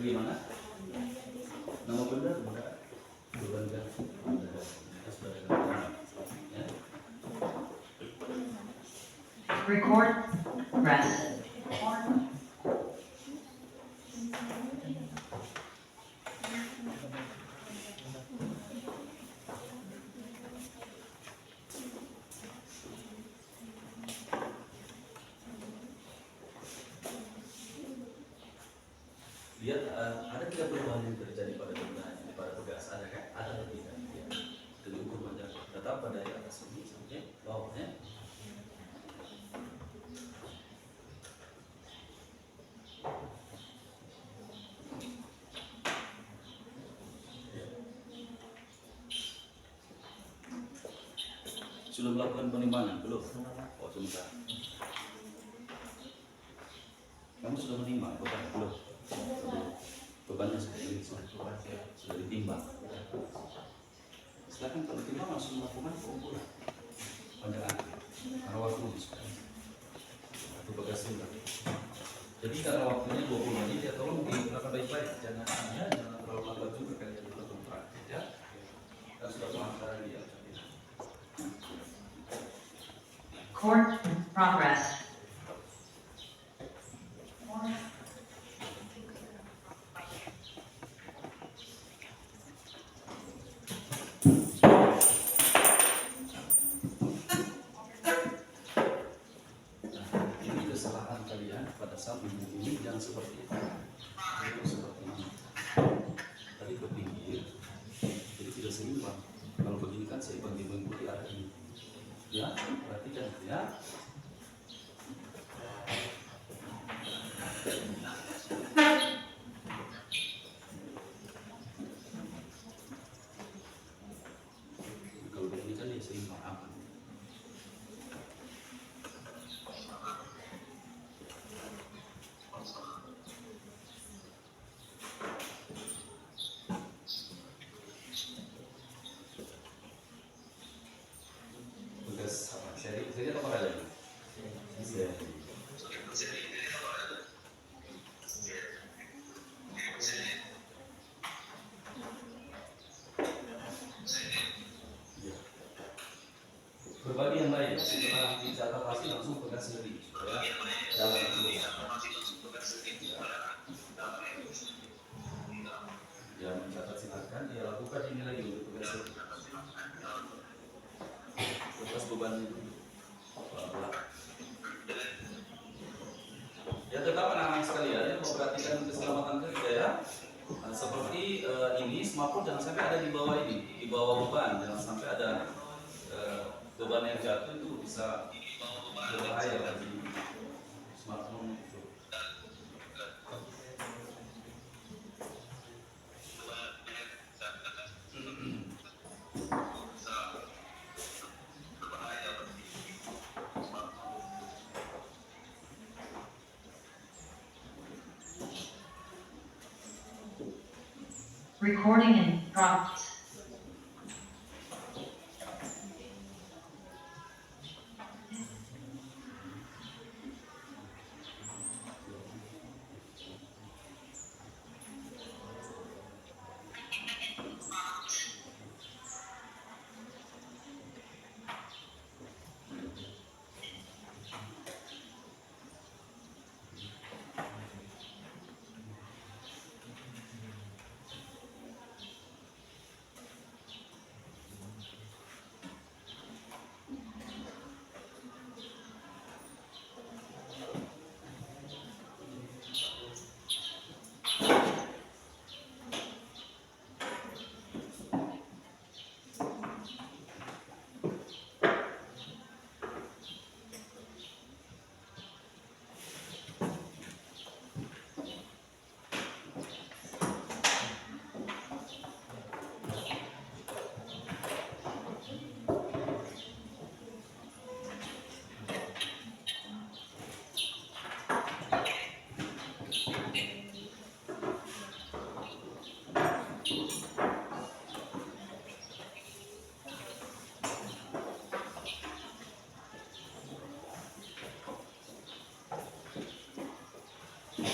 Bagaimana? Nama benda? Benda. Record. Rest. Lihat ada tidak perubahan yang terjadi pada tugas, ada kan? Ada atau tidak? Ya. Jadi ukur aja. Tetap pada di atas ini sampai bawahnya. Ya. Sudah melakukan penimbangan belum? Oh sebentar. Kamu sudah menimbang beban belum? Bebannya sudah ditimbang. Silakan kalau ditimbang langsung melakukan pengumpulan panjangan karena waktu itu bagasinya. Jadi karena waktunya 20 menit ya tolong digunakan baik-baik, jangan terlalu lambat juga kan jadi kontrak ya. Dan sudah pengantaran dia. Court progress. Ini kesalahan kalian pada saat ini jangan seperti itu. Itu seperti ini. Tadi ke pinggir, jadi tidak seimbang. Kalau begini kan seimbang mengikuti arah ini. Ya, perhatikan ya. Kalau begini kan dia seimbang aman. Tugas apa? Seri apa lagi? Seri. Ya. Berbagi yang lain setelah dicatat pasti langsung pegang sendiri supaya jalan terus. Ya mencatat silakan, ya lakukan ini lagi untuk pegang sendiri. Lepas beban itu. Ya tetap anak-anak sekalian memperhatikan keselamatan kerja ya. Nah, seperti ini smartphone jangan sampai ada di bawah ini, di bawah beban, jangan sampai ada beban yang jatuh itu bisa berbahaya bagi smartphone itu. Recording in progress.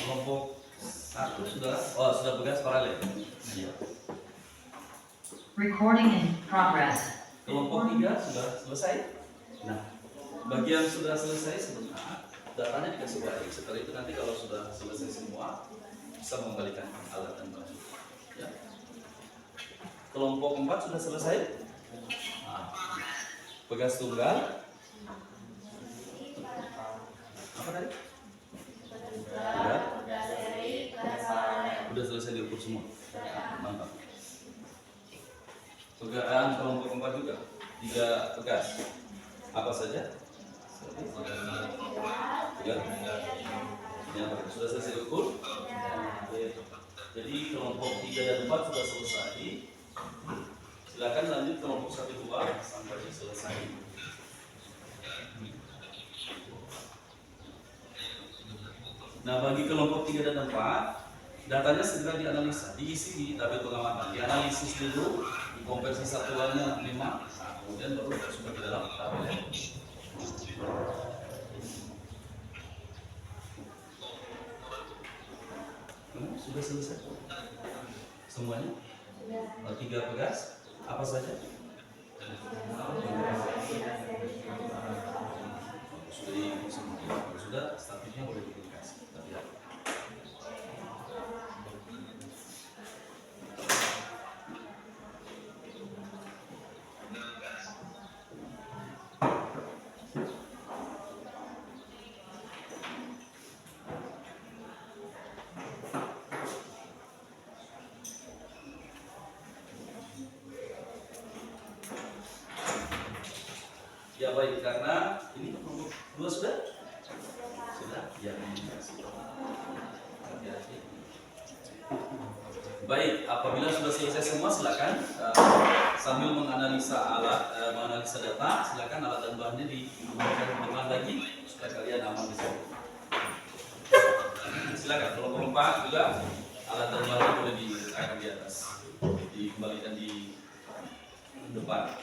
Kelompok 1 sudah begas paralel. Iya. Recording in progress. Kelompok 3 sudah selesai. Nah, bagi yang sudah selesai sebentar, datanya dikasih balik. Setelah itu nanti kalau sudah selesai semua, bisa mengembalikan alat dan bahan. Ya. Kelompok 4 sudah selesai. Nah, tugas tunggal. Apa tadi? Sudah selesai diukur semua. Mantap. Tugas kelompok 4 juga 3 tugas. Apa saja? Ya, sudah selesai diukur. Jadi kelompok 3 dan 4 sudah selesai. Silakan lanjut kelompok 1 2 sampai selesai. Nah, bagi kelompok 3 dan 4, datanya segera dianalisa, diisi di tabel pengamatan, dianalisis dulu, dikonversi satuannya 5, kemudian baru masukkan ke dalam tabel. Sudah selesai semuanya? 3 tugas apa saja? Sudah statusnya boleh dikasih. Ya baik, karena ini kelompok 2 sudah? Sudah? Ya, hati-hati. Baik, apabila sudah selesai semua, silakan sambil menganalisa menganalisa data, silakan alat dan bahannya digunakan teman lagi supaya kalian aman di sini. Silakan kelompok 4 juga alat dan bahannya boleh diletakkan di atas, dikembalikan di depan.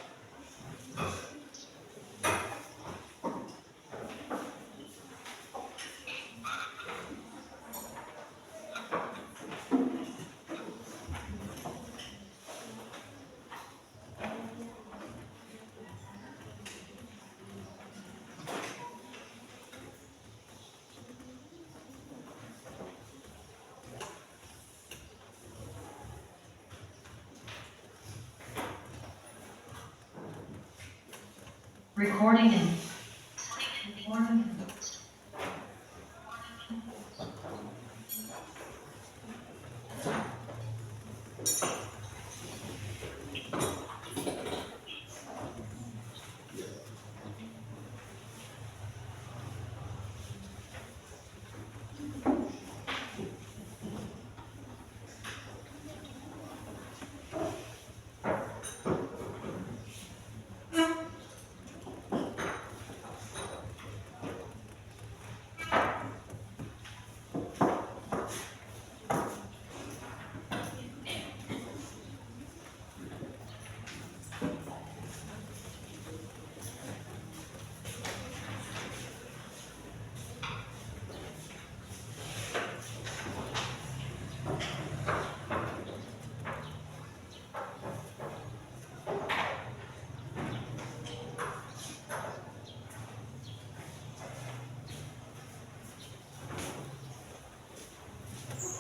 Recording in.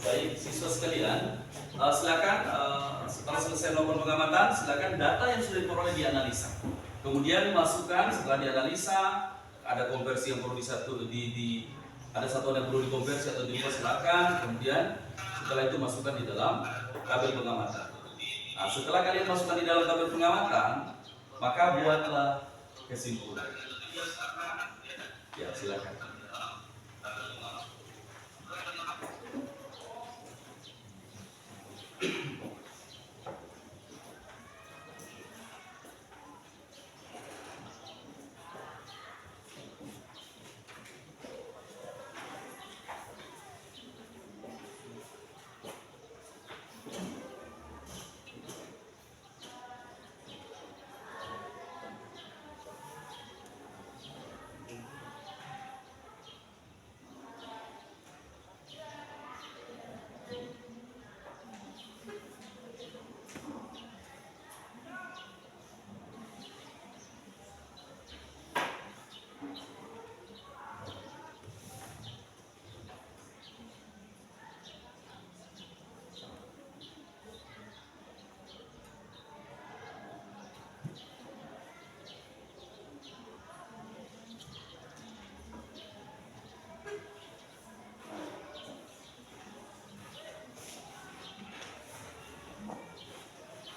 Baik, siswa sekalian, silakan setelah selesai melakukan pengamatan, silakan data yang sudah diperoleh dianalisa. Kemudian masukkan, setelah dianalisa, ada konversi yang perlu ada satuan yang perlu dikonversi atau diubah, silakan. Kemudian setelah itu masukkan di dalam tabel pengamatan. Nah, setelah kalian masukkan di dalam tabel pengamatan, maka buatlah kesimpulan. Ya, silakan.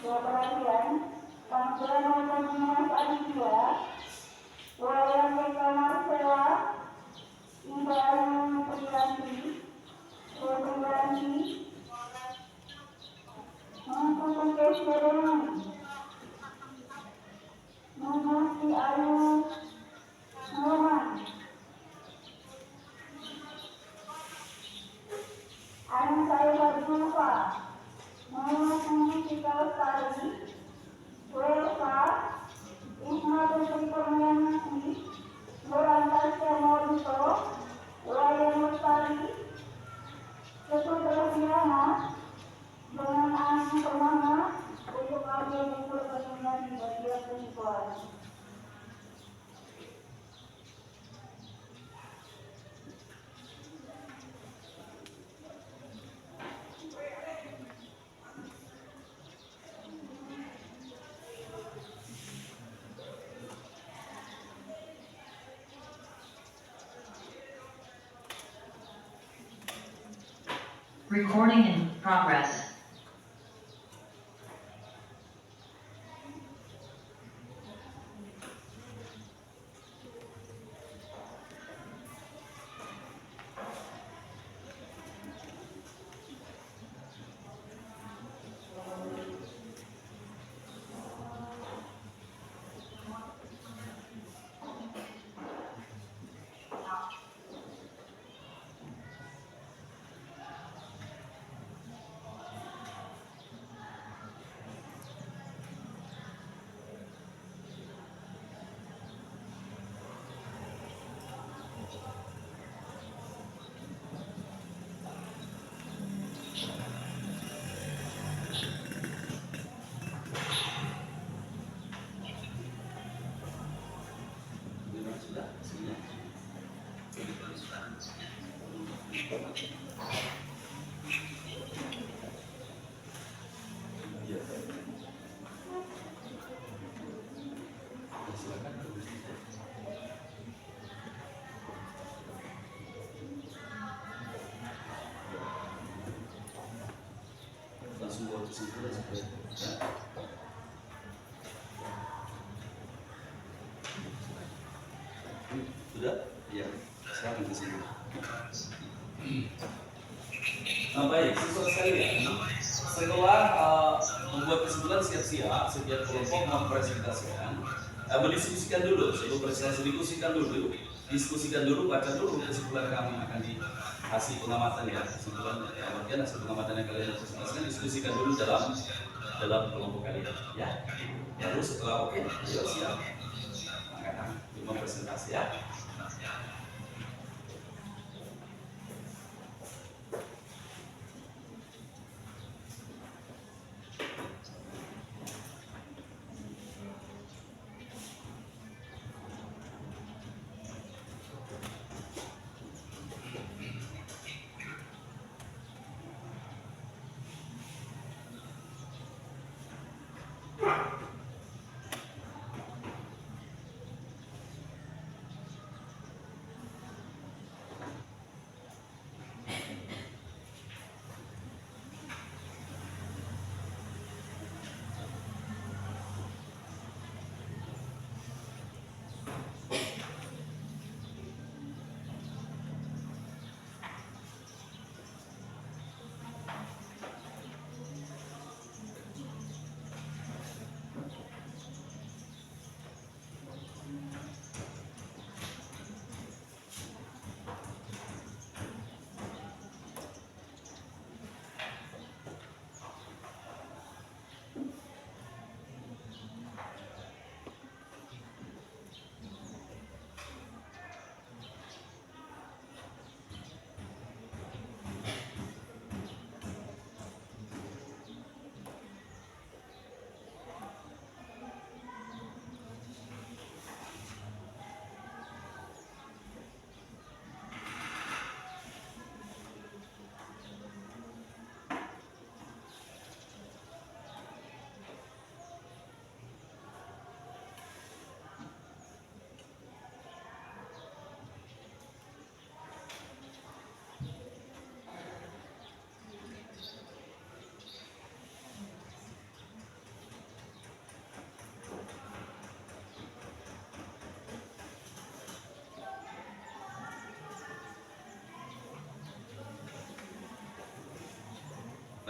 Dua perhatian, panggilan nomor 5 Aditya, Wayan Eka Marcella, Ida Ayu Priyanti, Dewi Ranti, Mangkutan Kesederan, Muhammad Ayu Norman, Anak saya Zulfa, Muhammad Mustika Lestari, Welsa, Ismail Putri Kurniawanti, Nurhantasya Maulito, Wayan Lestari, Sesudah Diana, dengan Ani Permana, untuk kami yang berkenan di bagian perempuan. Recording in progress. Sudah, sudah. Iya. Silakan. Langsung buat kesimpulan supaya ya. Sudah? Ya, silakan ke sini. Nah, baik, siswa sekalian, setelah membuat kesimpulan siap-siap, setiap kelompok mempresentasikan, mendiskusikan dulu, sebelum presentasi diskusikan dulu, baca dulu kesimpulan kami akan hasil pengamatan ya, kesimpulan bagian hasil pengamatan yang kalian presentasikan, diskusikan dulu dalam kelompok kalian, ya. Lalu setelah oke, siap, akan mempresentasi ya.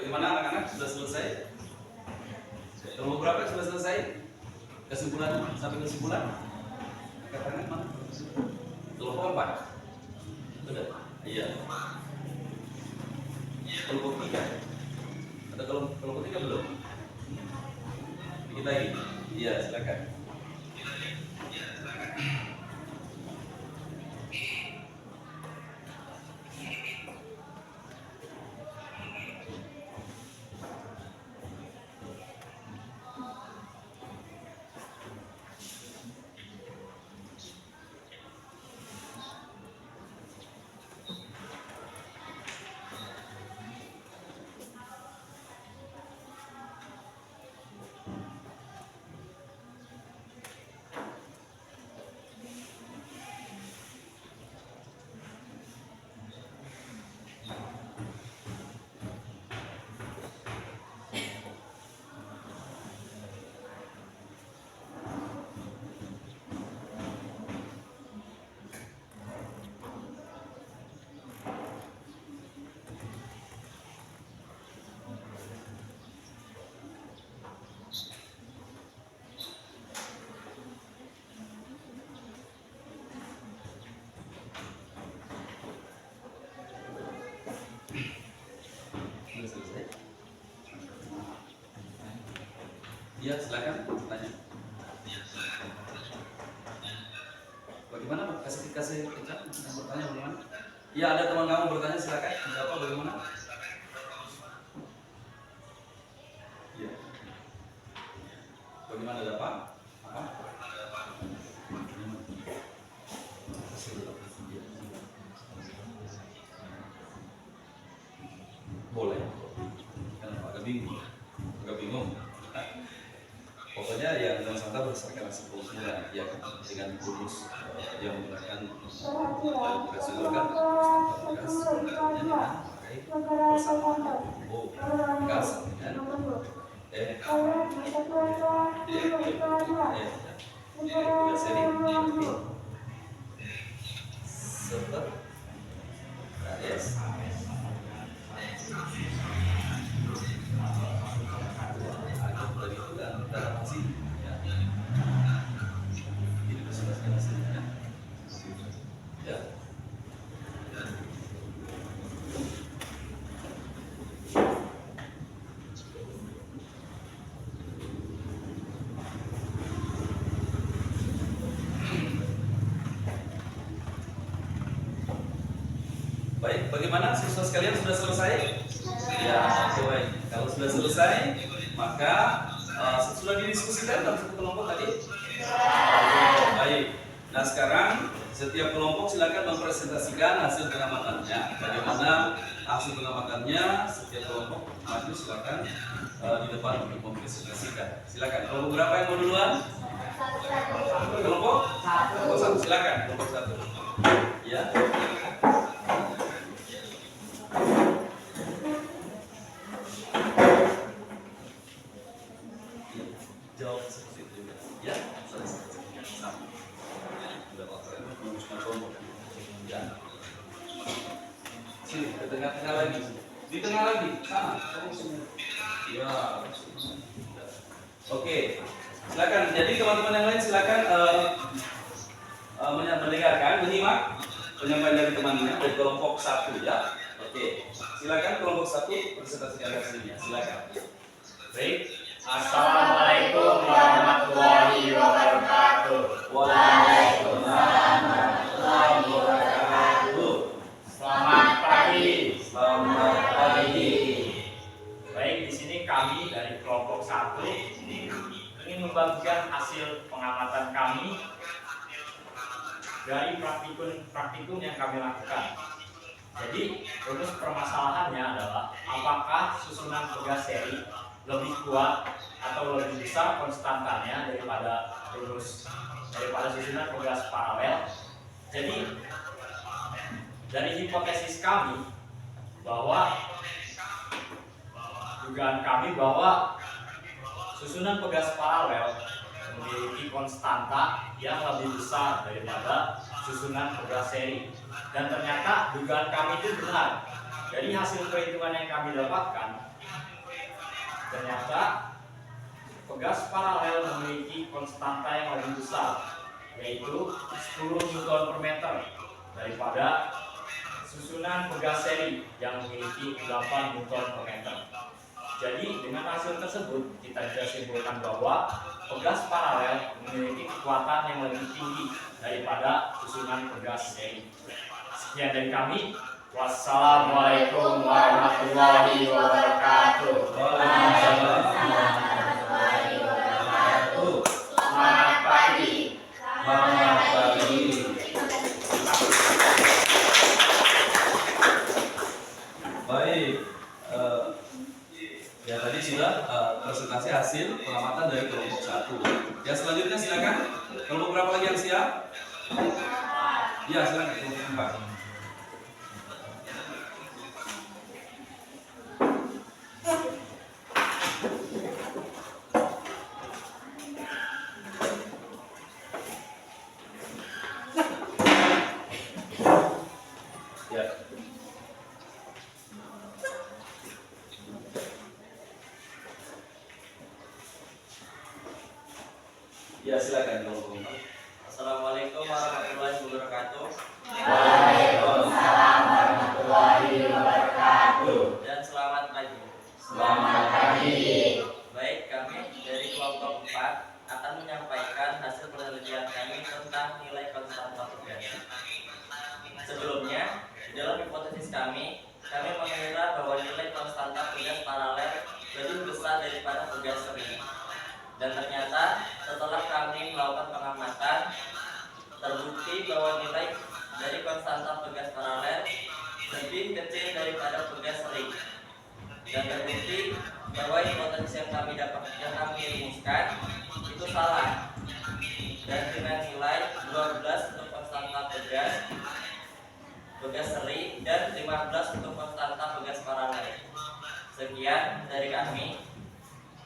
Bagaimana anak-anak, sudah selesai? Kelompok berapa sudah selesai? Kesimpulan, sampai kesimpulan? Angkat tangan mana? Kelompok 4? Sudah? Iya. Kelompok 3? Ada kelompok 3 belum? Dikit lagi? Iya, silakan. Sudah selesai? Iya, silakan tanya. Bagaimana Pak? Kasih kencang yang bertanya bagaimana? Iya, ada teman kamu bertanya, silakan. Menjawab bagaimana? Iya. Bagaimana ada Pak? Apa? Boleh. Kenapa agak bingung? Agak bingung. Pokoknya yang dalam santa berdasarkan hasil pengumpulan ya kan, dengan rumus yang menggunakan tugas kan tugas dengan pakai persamaan gas dengan tugas ini serta KS dari itu dan hasil ini berdasarkan hasilnya ya. Baik, bagaimana siswa sekalian sudah selesai? Ya, oke baik. Kalau sudah selesai, maka sudah didiskusikan dalam satu kelompok tadi? Baik. Nah sekarang setiap kelompok silakan mempresentasikan hasil pengamatannya. Bagaimana hasil pengamatannya? Setiap kelompok maju silakan di depan untuk mempresentasikan. Silakan. Kelompok berapa yang mau duluan? Kelompok satu. Silakan. Kelompok 1. Ya. Jawab seperti itu juga. Ya, selesai. Sama. Sudah waktunya merumuskan kelompok. Ya. Sini, ke tengah-tengah lagi. Di tengah lagi. Sama. Ya. Oke. Silakan. Jadi teman-teman yang lain silakan mendengarkan, menyimak penyampaian dari temannya dari kelompok 1 ya. Oke. Silakan kelompok 1 presentasikan hasilnya. Silakan. Baik. Assalamualaikum warahmatullahi wabarakatuh. Waalaikumsalam warahmatullahi wabarakatuh. Selamat pagi. Selamat pagi. Baik, di sini kami dari kelompok 1 ingin membagikan hasil pengamatan kami dari praktikum yang kami lakukan. Jadi, rumus permasalahannya adalah apakah susunan tugas seri lebih kuat atau lebih besar konstantanya daripada susunan tugas paralel. Jadi dari hipotesis kami bahwa dugaan kami bahwa susunan tugas paralel memiliki konstanta yang lebih besar daripada susunan tugas seri, dan ternyata dugaan kami itu benar. Dari hasil perhitungan yang kami dapatkan, ternyata pegas paralel memiliki konstanta yang lebih besar, yaitu 10 Newton per meter daripada susunan pegas seri yang memiliki 8 Newton per meter. Jadi dengan hasil tersebut kita bisa simpulkan bahwa pegas paralel memiliki kekuatan yang lebih tinggi daripada susunan pegas seri. Sekian dari kami. Wassalamualaikum warahmatullahi wabarakatuh. Selamat pagi. Selamat pagi. Baik, ya tadi sudah presentasi hasil pengamatan dari kelompok 1. Ya selanjutnya silakan. Kelompok berapa lagi yang siap? Ya silakan kelompok 4. Ya silakan kelompok 4. Assalamualaikum warahmatullahi wabarakatuh. Waalaikumsalam warahmatullahi wabarakatuh. Dan selamat pagi. Selamat pagi. Baik, kami dari kelompok 4 akan menyampaikan hasil penelitian kami tentang nilai konstanta pegas. Sebelumnya, di dalam hipotesis kami mengira bahwa nilai konstanta pegas paralel lebih besar daripada pegas seri. Dan ternyata setelah kami melakukan pengamatan, terbukti bahwa nilai dari konstanta pegas paralel lebih kecil daripada pegas seri. Dan terbukti bahwa hipotesis yang kami rumuskan itu salah. Dan dengan nilai 12 untuk konstanta pegas seri dan 15 untuk konstanta pegas paralel. Sekian dari kami.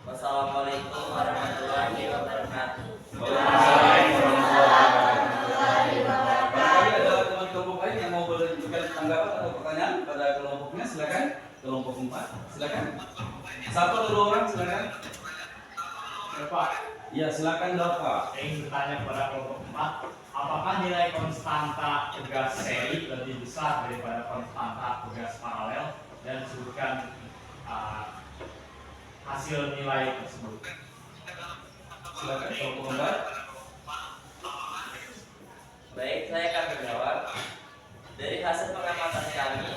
Wassalamualaikum warahmatullahi wabarakatuh. Waalaikumsalam warahmatullahi wabarakatuh. Barangkali ada teman kelompok lain yang mau memberikan tanggapan atau pertanyaan pada kelompoknya, silakan. Kelompok 4, silakan. Satu atau 2 orang, silakan. Pak, Ya, silakan Bapak. saya ingin bertanya kepada kelompok 4, apakah nilai konstanta pegas seri lebih besar daripada konstanta pegas paralel, dan sebutkan hasil nilai tersebut. Silakan kelompok 4. Baik, saya akan menjawab. Dari hasil pengamatan kami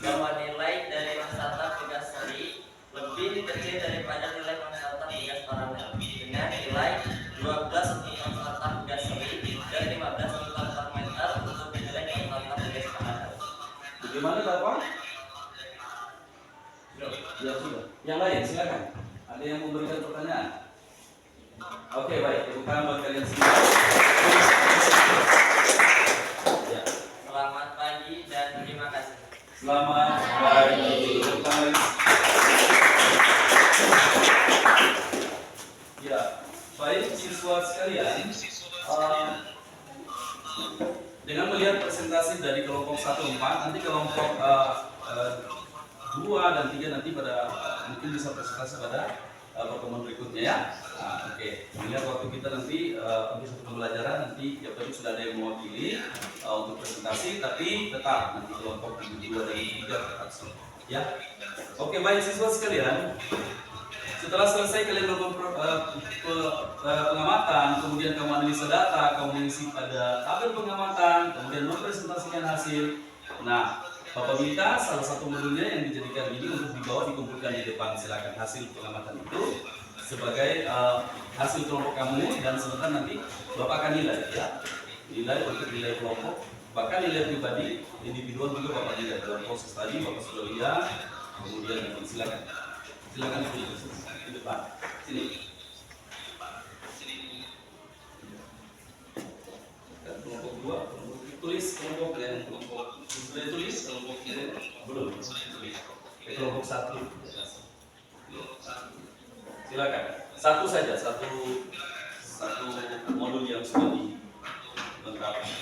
bahwa nilai dari konstanta pegas seri lebih kecil daripada nilai konstanta pegas paralel dengan nilai 12 untuk konstanta pegas seri dan 15 Newton per meter untuk nilai konstanta pegas paralel. Bagaimana Bapak? Ya sudah. Yang lain silakan. Ada yang memberikan pertanyaan? Oke, baik. Tepuk tangan buat kalian semua. Ya. Selamat pagi dan terima kasih. Selamat pagi. Tepuk tangan lagi. Ya, baik siswa sekalian. Dengan melihat presentasi dari kelompok 1-4, nanti kelompok 2 dan 3 nanti pada mungkin bisa presentasi pada pertemuan berikutnya ya. Oke. Melihat waktu kita nanti untuk satu pembelajaran nanti ya tadi sudah ada yang mewakili untuk presentasi, tapi tetap nanti kelompok 2 dan 3 tetap ya. Oke, baik siswa sekalian. Setelah selesai kalian melakukan pengamatan, kemudian kamu analisa data, kamu mengisi pada tabel pengamatan, kemudian mempresentasikan hasil. Nah, Bapak minta salah satu modulnya yang dijadikan ini untuk dibawa dikumpulkan di depan. Silakan hasil pengamatan itu sebagai hasil kelompok kamu, dan sebentar nanti Bapak akan nilai ya. Nilai untuk nilai kelompok, bahkan nilai pribadi, individual juga Bapak nilai dalam proses tadi Bapak sudah lihat. Kemudian silakan di depan sini. Dan kelompok 2, tulis kelompok dan kelompok sudah tulis kelompok belum tulis. Kelompok 1 silakan satu saja, satu modul yang sudah dilengkapi.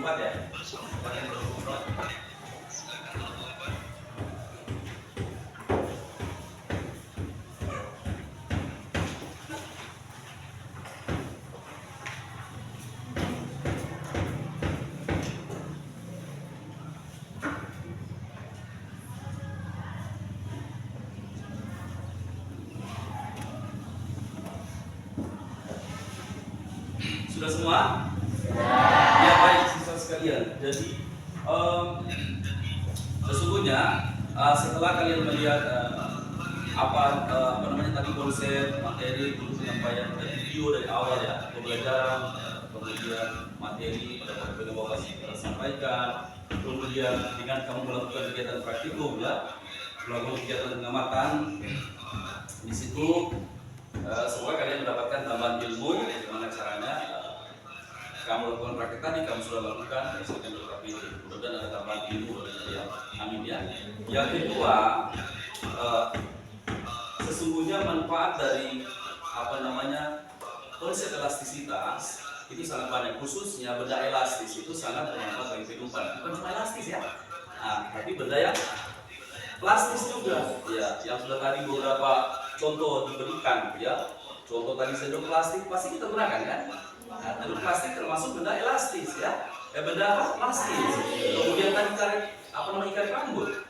4 ya. 4 yang 24. Sudah semua? Ya baik siswa sekalian. Jadi sesungguhnya setelah kalian melihat apa namanya tadi konsep materi dulu penyampaian dari video dari awal ya pembelajaran, kemudian materi pada waktu Bapak kita sampaikan, kemudian dengan kamu melakukan kegiatan praktikum ya, melakukan kegiatan pengamatan di situ. Semoga kalian mendapatkan tambahan ilmu bagaimana caranya kamu lakukan praktek tadi, kamu sudah lakukan, misalkan KPD. Mudah-mudahan ada tambahan ilmu dari kalian. Amin ya. Yang kedua, sesungguhnya manfaat dari apa namanya konsep elastisitas itu sangat banyak, khususnya benda elastis itu sangat bermanfaat bagi kehidupan. Bukan cuma elastis ya, tapi benda yang plastis juga. Ya, yang sudah tadi beberapa contoh diberikan ya. Contoh tadi sendok plastik pasti kita gunakan kan? Nah, sendok plastik termasuk benda elastis ya. Benda apa? Plastis. Kemudian tadi tarik apa namanya ikat rambut.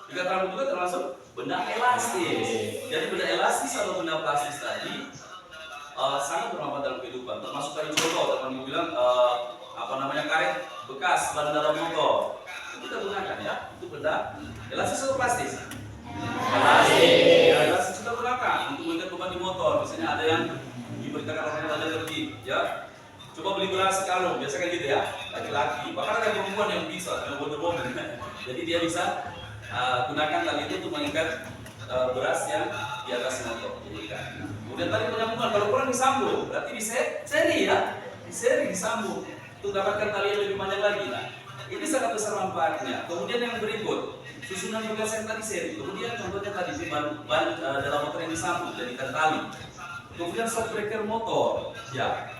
Ikat rambut juga termasuk benda elastis. Jadi benda elastis atau benda plastis tadi sangat bermanfaat dalam kehidupan. Termasuk tadi contoh teman bilang apa namanya karet bekas ban dalam motor. Itu kita gunakan ya. Itu benda elastis atau plastis? Elastis kita gunakan untuk mengikat beban di motor. Misalnya ada yang diberitakan orang yang ada pergi, ya. Coba beli beras sekarung, biasa kan gitu ya, laki-laki. Bahkan ada perempuan yang bisa, yang bodoh-bodoh. Jadi dia bisa gunakan tali itu untuk mengikat beras yang di atas motor. Kemudian tadi penyambungan, kalau kurang disambung, berarti di seri ya, di seri disambung. Untuk dapatkan tali yang lebih panjang lagi. Nah, ini sangat besar manfaatnya. Kemudian yang berikut, susunan tugas yang tadi seri. Kemudian contohnya tadi ban dalam motor yang disambung jadikan tali. Kemudian shockbreaker motor, ya.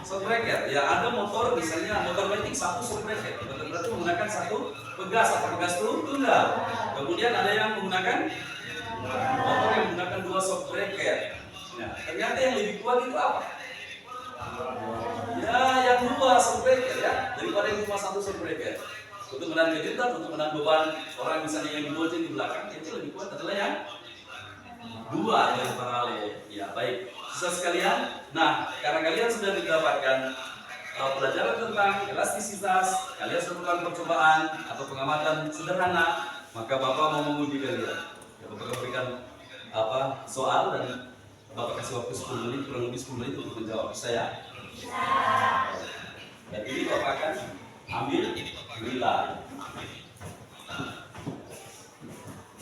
Shockbreaker, ya ada motor misalnya motor metik satu shockbreaker, berarti menggunakan satu pegas atau pegas tunggal. Kemudian ada yang menggunakan motor yang menggunakan dua shockbreaker. Nah, ternyata yang lebih kuat itu apa? Ya, yang dua shockbreaker ya, daripada yang cuma satu shockbreaker. Untuk menahan kejutan, untuk menahan beban orang misalnya yang dibonceng di belakang, itu lebih kuat adalah yang dua yang paralel. Ya baik, siswa sekalian. Nah, karena kalian sudah mendapatkan pelajaran tentang elastisitas, kalian sudah melakukan percobaan atau pengamatan sederhana, maka Bapak mau menguji kalian. Ya, Bapak berikan soal dan Bapak kasih waktu 10 menit, kurang lebih 10 menit untuk menjawab. Bisa ya? Dan ini Bapak akan ambil nilai.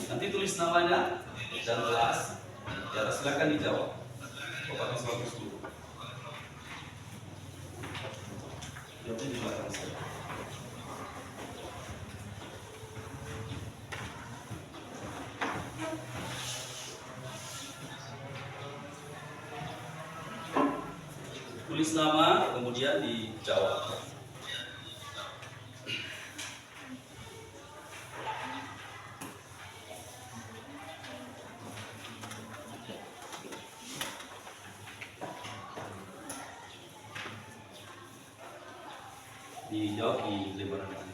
Nanti tulis namanya dan kelas. Ya, silakan dijawab. Bapak kasih waktu 10. Jawabnya di belakang saya. Tulis nama, kemudian dijawab. Dijawab di lembaran ini.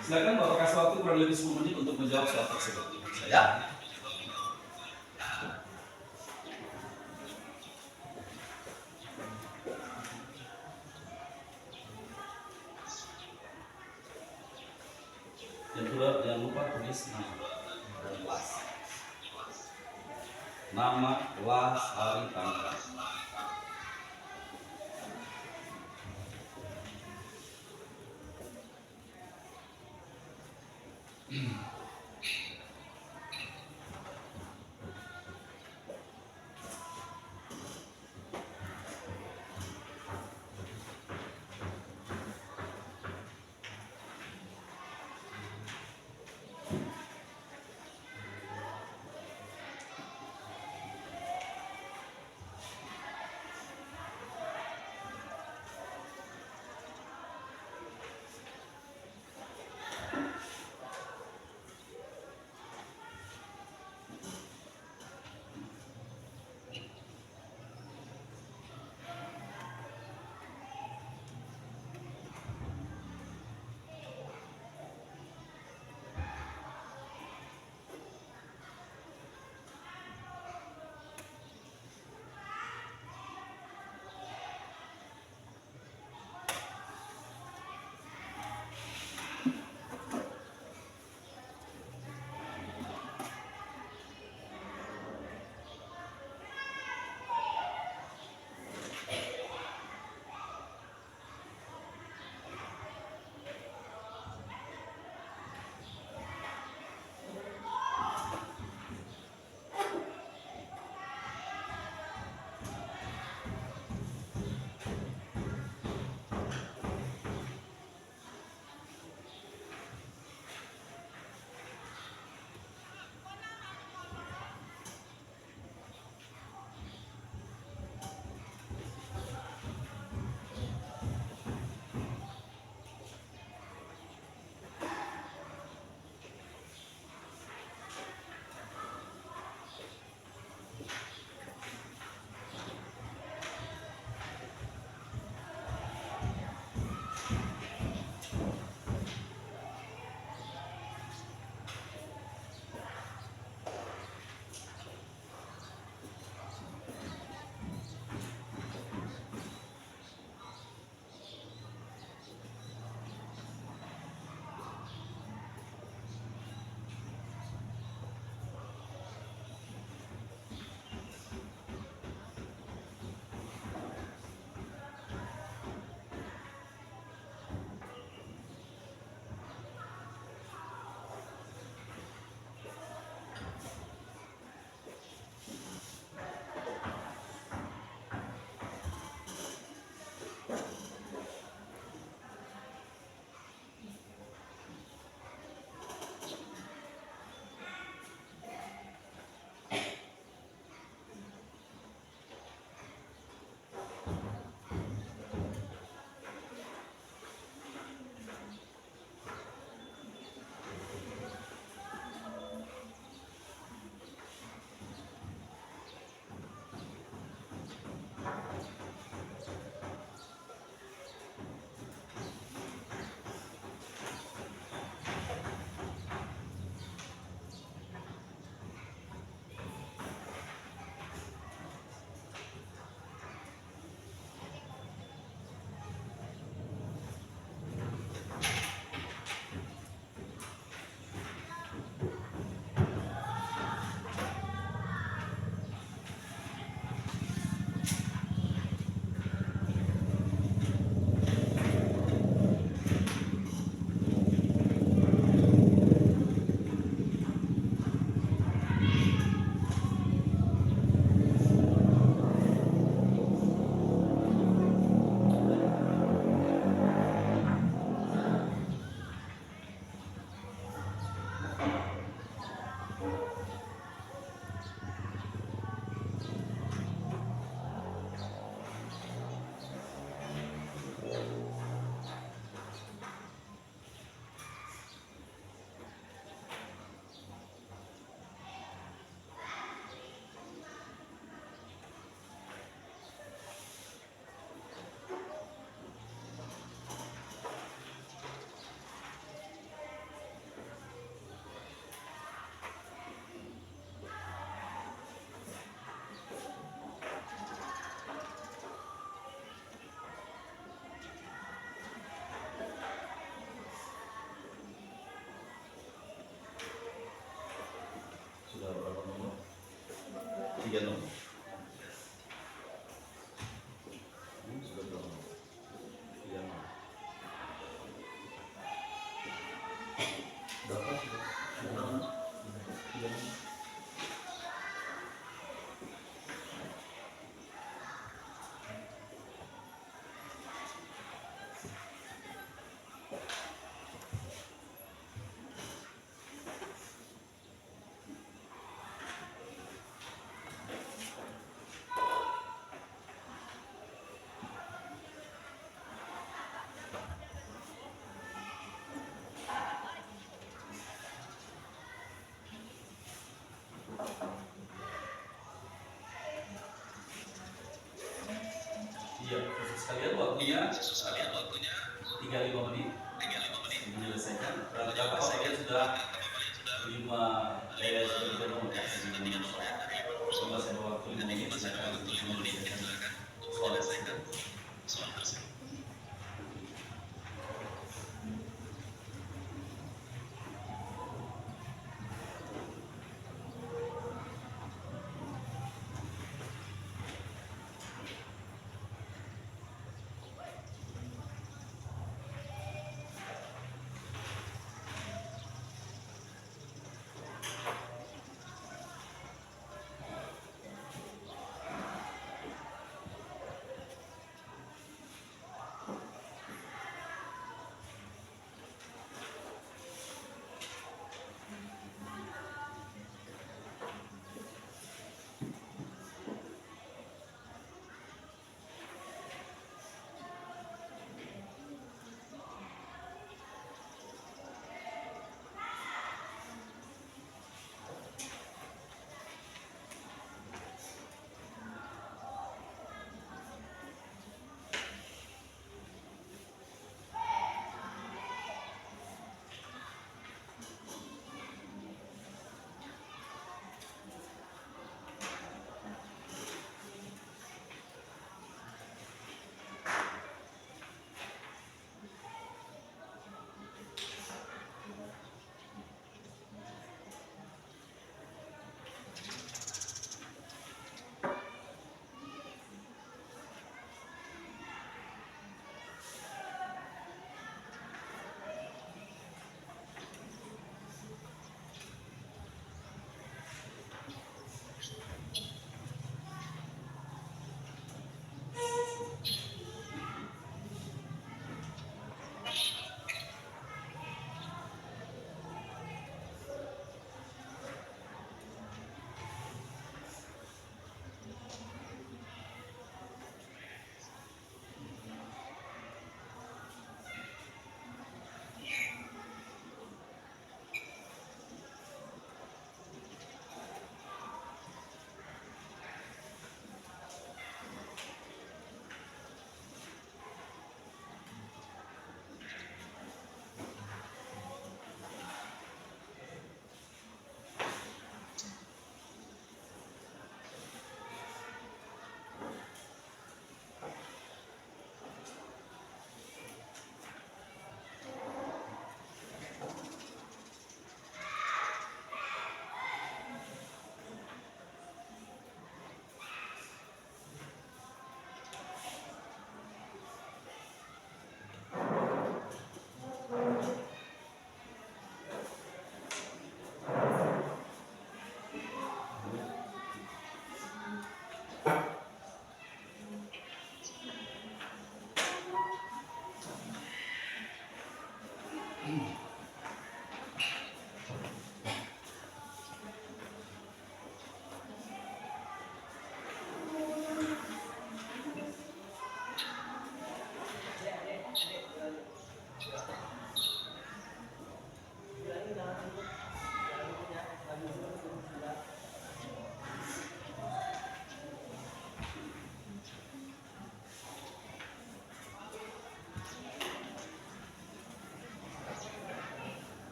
Silakan Bapak kasih waktu kurang lebih 10 menit untuk menjawab soal tersebut. Saya. Jangan lupa tulis nama dan kelas. Nama, kelas, hari, tanggal. 3 nomor. Sudah berapa? 3 nomor. Berapa? 3 nomor. 3 nomor. Iya, sekalian waktunya 35 menit menyelesaikan. Berapa kalian sudah 3 nomor ya? Coba saya waktu 5 menit silakan untuk menyelesaikan soal tersebut.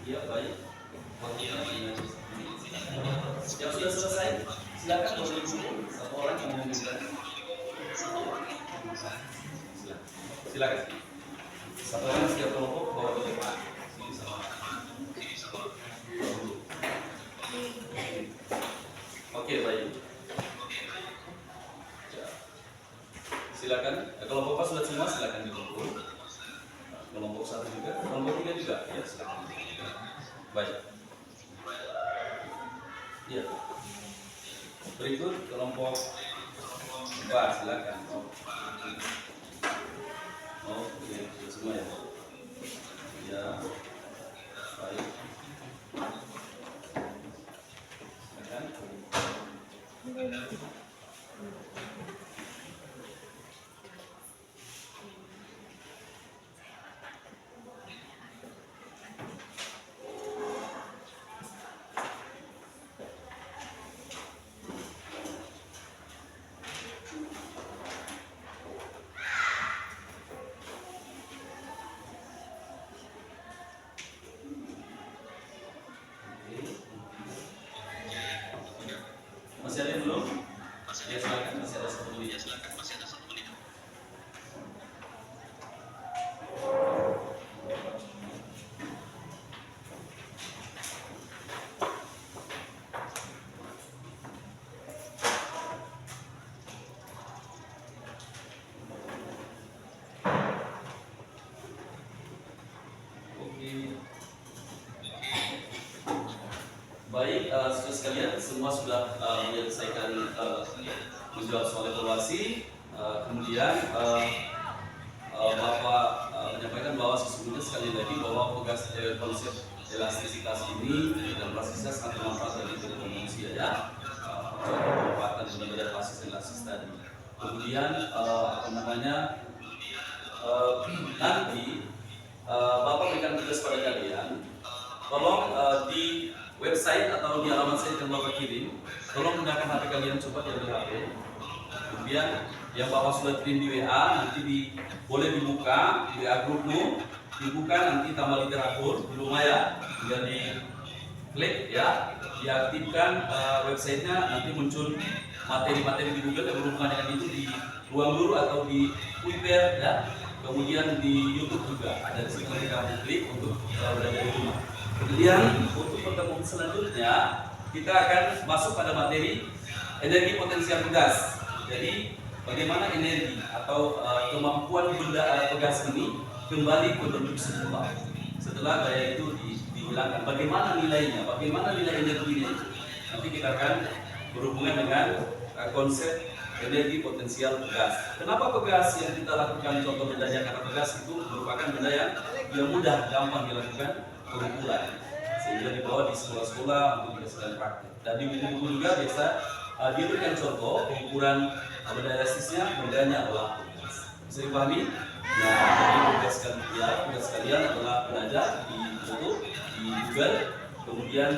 Iya, baik. Yang sudah selesai, silakan boleh dulu. Satu orang yang menunjukkan. Silakan. Satu orang setiap kelompok bawa ke depan. Oke, baik. Silakan. Kelompok apa sudah semua? Silakan dikumpul. Kelompok 1 juga, kelompok 3 juga. Ya, silakan. Baik. Ya. Berikut kelompok 4, silakan. Oke, sudah semua ya. Ya. Baik. Silakan. Masih ada yang belum? Ya, silakan, masih ada 1 menit. Oke. Baik, saudara sekalian, semua sudah menyelesaikan menjawab soal evaluasi. Kemudian Bapak menyampaikan bahwa sesungguhnya sekali lagi bahwa konsep elastisitas ini dan plastisnya sangat bermanfaat bagi tubuh manusia ya. Pemanfaatan benar-benar plastis dan elastis tadi. Kemudian nanti Bapak berikan tugas pada kalian, tolong di website atau di alamat saya yang Bapak kirim, tolong gunakan HP kalian, coba diambil HP. Kemudian yang Bapak sudah kirim di WA nanti boleh dibuka di WA grupmu, dibuka nanti tambah literatur di rumah ya, tinggal di klik ya, diaktifkan websitenya, nanti muncul materi-materi di Google yang berhubungan dengan itu di ruang guru atau di Twitter ya, kemudian di YouTube juga ada di situ nanti kamu klik untuk belajar di rumah. Kemudian untuk pertemuan selanjutnya kita akan masuk pada materi energi potensial pegas. Jadi bagaimana energi atau kemampuan benda pegas ini kembali ke bentuk semula setelah daya itu dihilangkan. Bagaimana nilainya? Bagaimana nilai energinya itu? Nanti kita akan berhubungan dengan konsep energi potensial pegas. Kenapa pegas yang kita lakukan contoh bendanya? Karena pegas itu merupakan benda yang mudah, gampang dilakukan pengukuran sehingga dibawa di sekolah-sekolah untuk dihasilkan praktik. Dan di buku-buku juga biasa diberikan contoh pengukuran benda elastisnya, bendanya adalah pegas. Bisa dipahami? Nah, jadi tugas kalian adalah belajar di YouTube, di Google, kemudian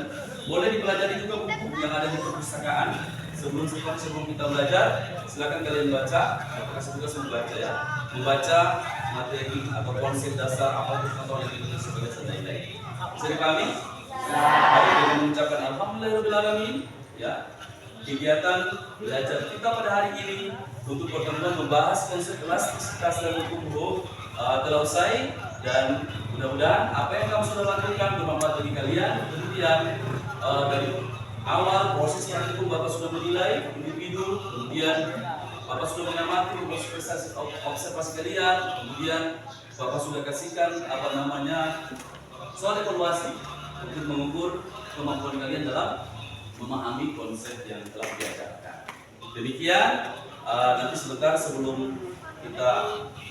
boleh dipelajari juga buku yang ada di perpustakaan. Sebelum kita belajar, silakan kalian baca. Kasih tugas membaca ya, membaca materi atau konsep dasar apa itu contoh yang ditulis sebagai lain-lain. Bisa dipahami? Baik, dengan mengucapkan alhamdulillahirobbilalamin ya. Kegiatan belajar kita pada hari ini untuk pertemuan membahas konsep elastisitas dan hukum telah usai, dan mudah-mudahan apa yang kamu sudah lakukan bermanfaat bagi kalian. Kemudian dari awal proses praktikum Bapak sudah menilai individu, kemudian Bapak sudah mengamati observasi kalian, kemudian Bapak sudah kasihkan soal evaluasi untuk mengukur kemampuan kalian dalam memahami konsep yang telah diajarkan. Demikian, nanti sebentar sebelum kita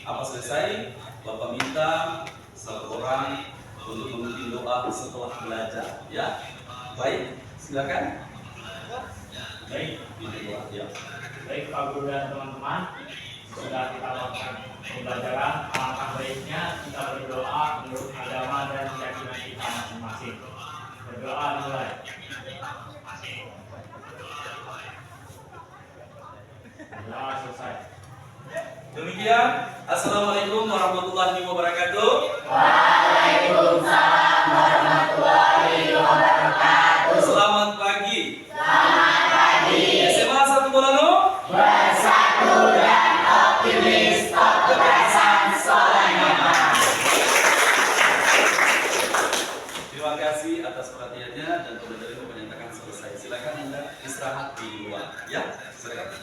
selesai, Bapak minta satu orang untuk memimpin doa setelah belajar, ya. Baik, silakan. Baik, Doa, ya. baik Pak Guru dan teman-teman, sudah kita lakukan pembelajaran. Alangkah baiknya kita berdoa menurut agama dan keyakinan kita masing-masing. Berdoa mulai. Berdoa selesai. Demikian, assalamualaikum warahmatullahi wabarakatuh. Waalaikumsalam warahmatullahi wabarakatuh. Selamat pagi. Selamat pagi. SMA 1 Bolano Bersatu dan optimis, atas perhatiannya dan koordinator menyatakan selesai. Silakan Anda istirahat di luar. Ya, silakan.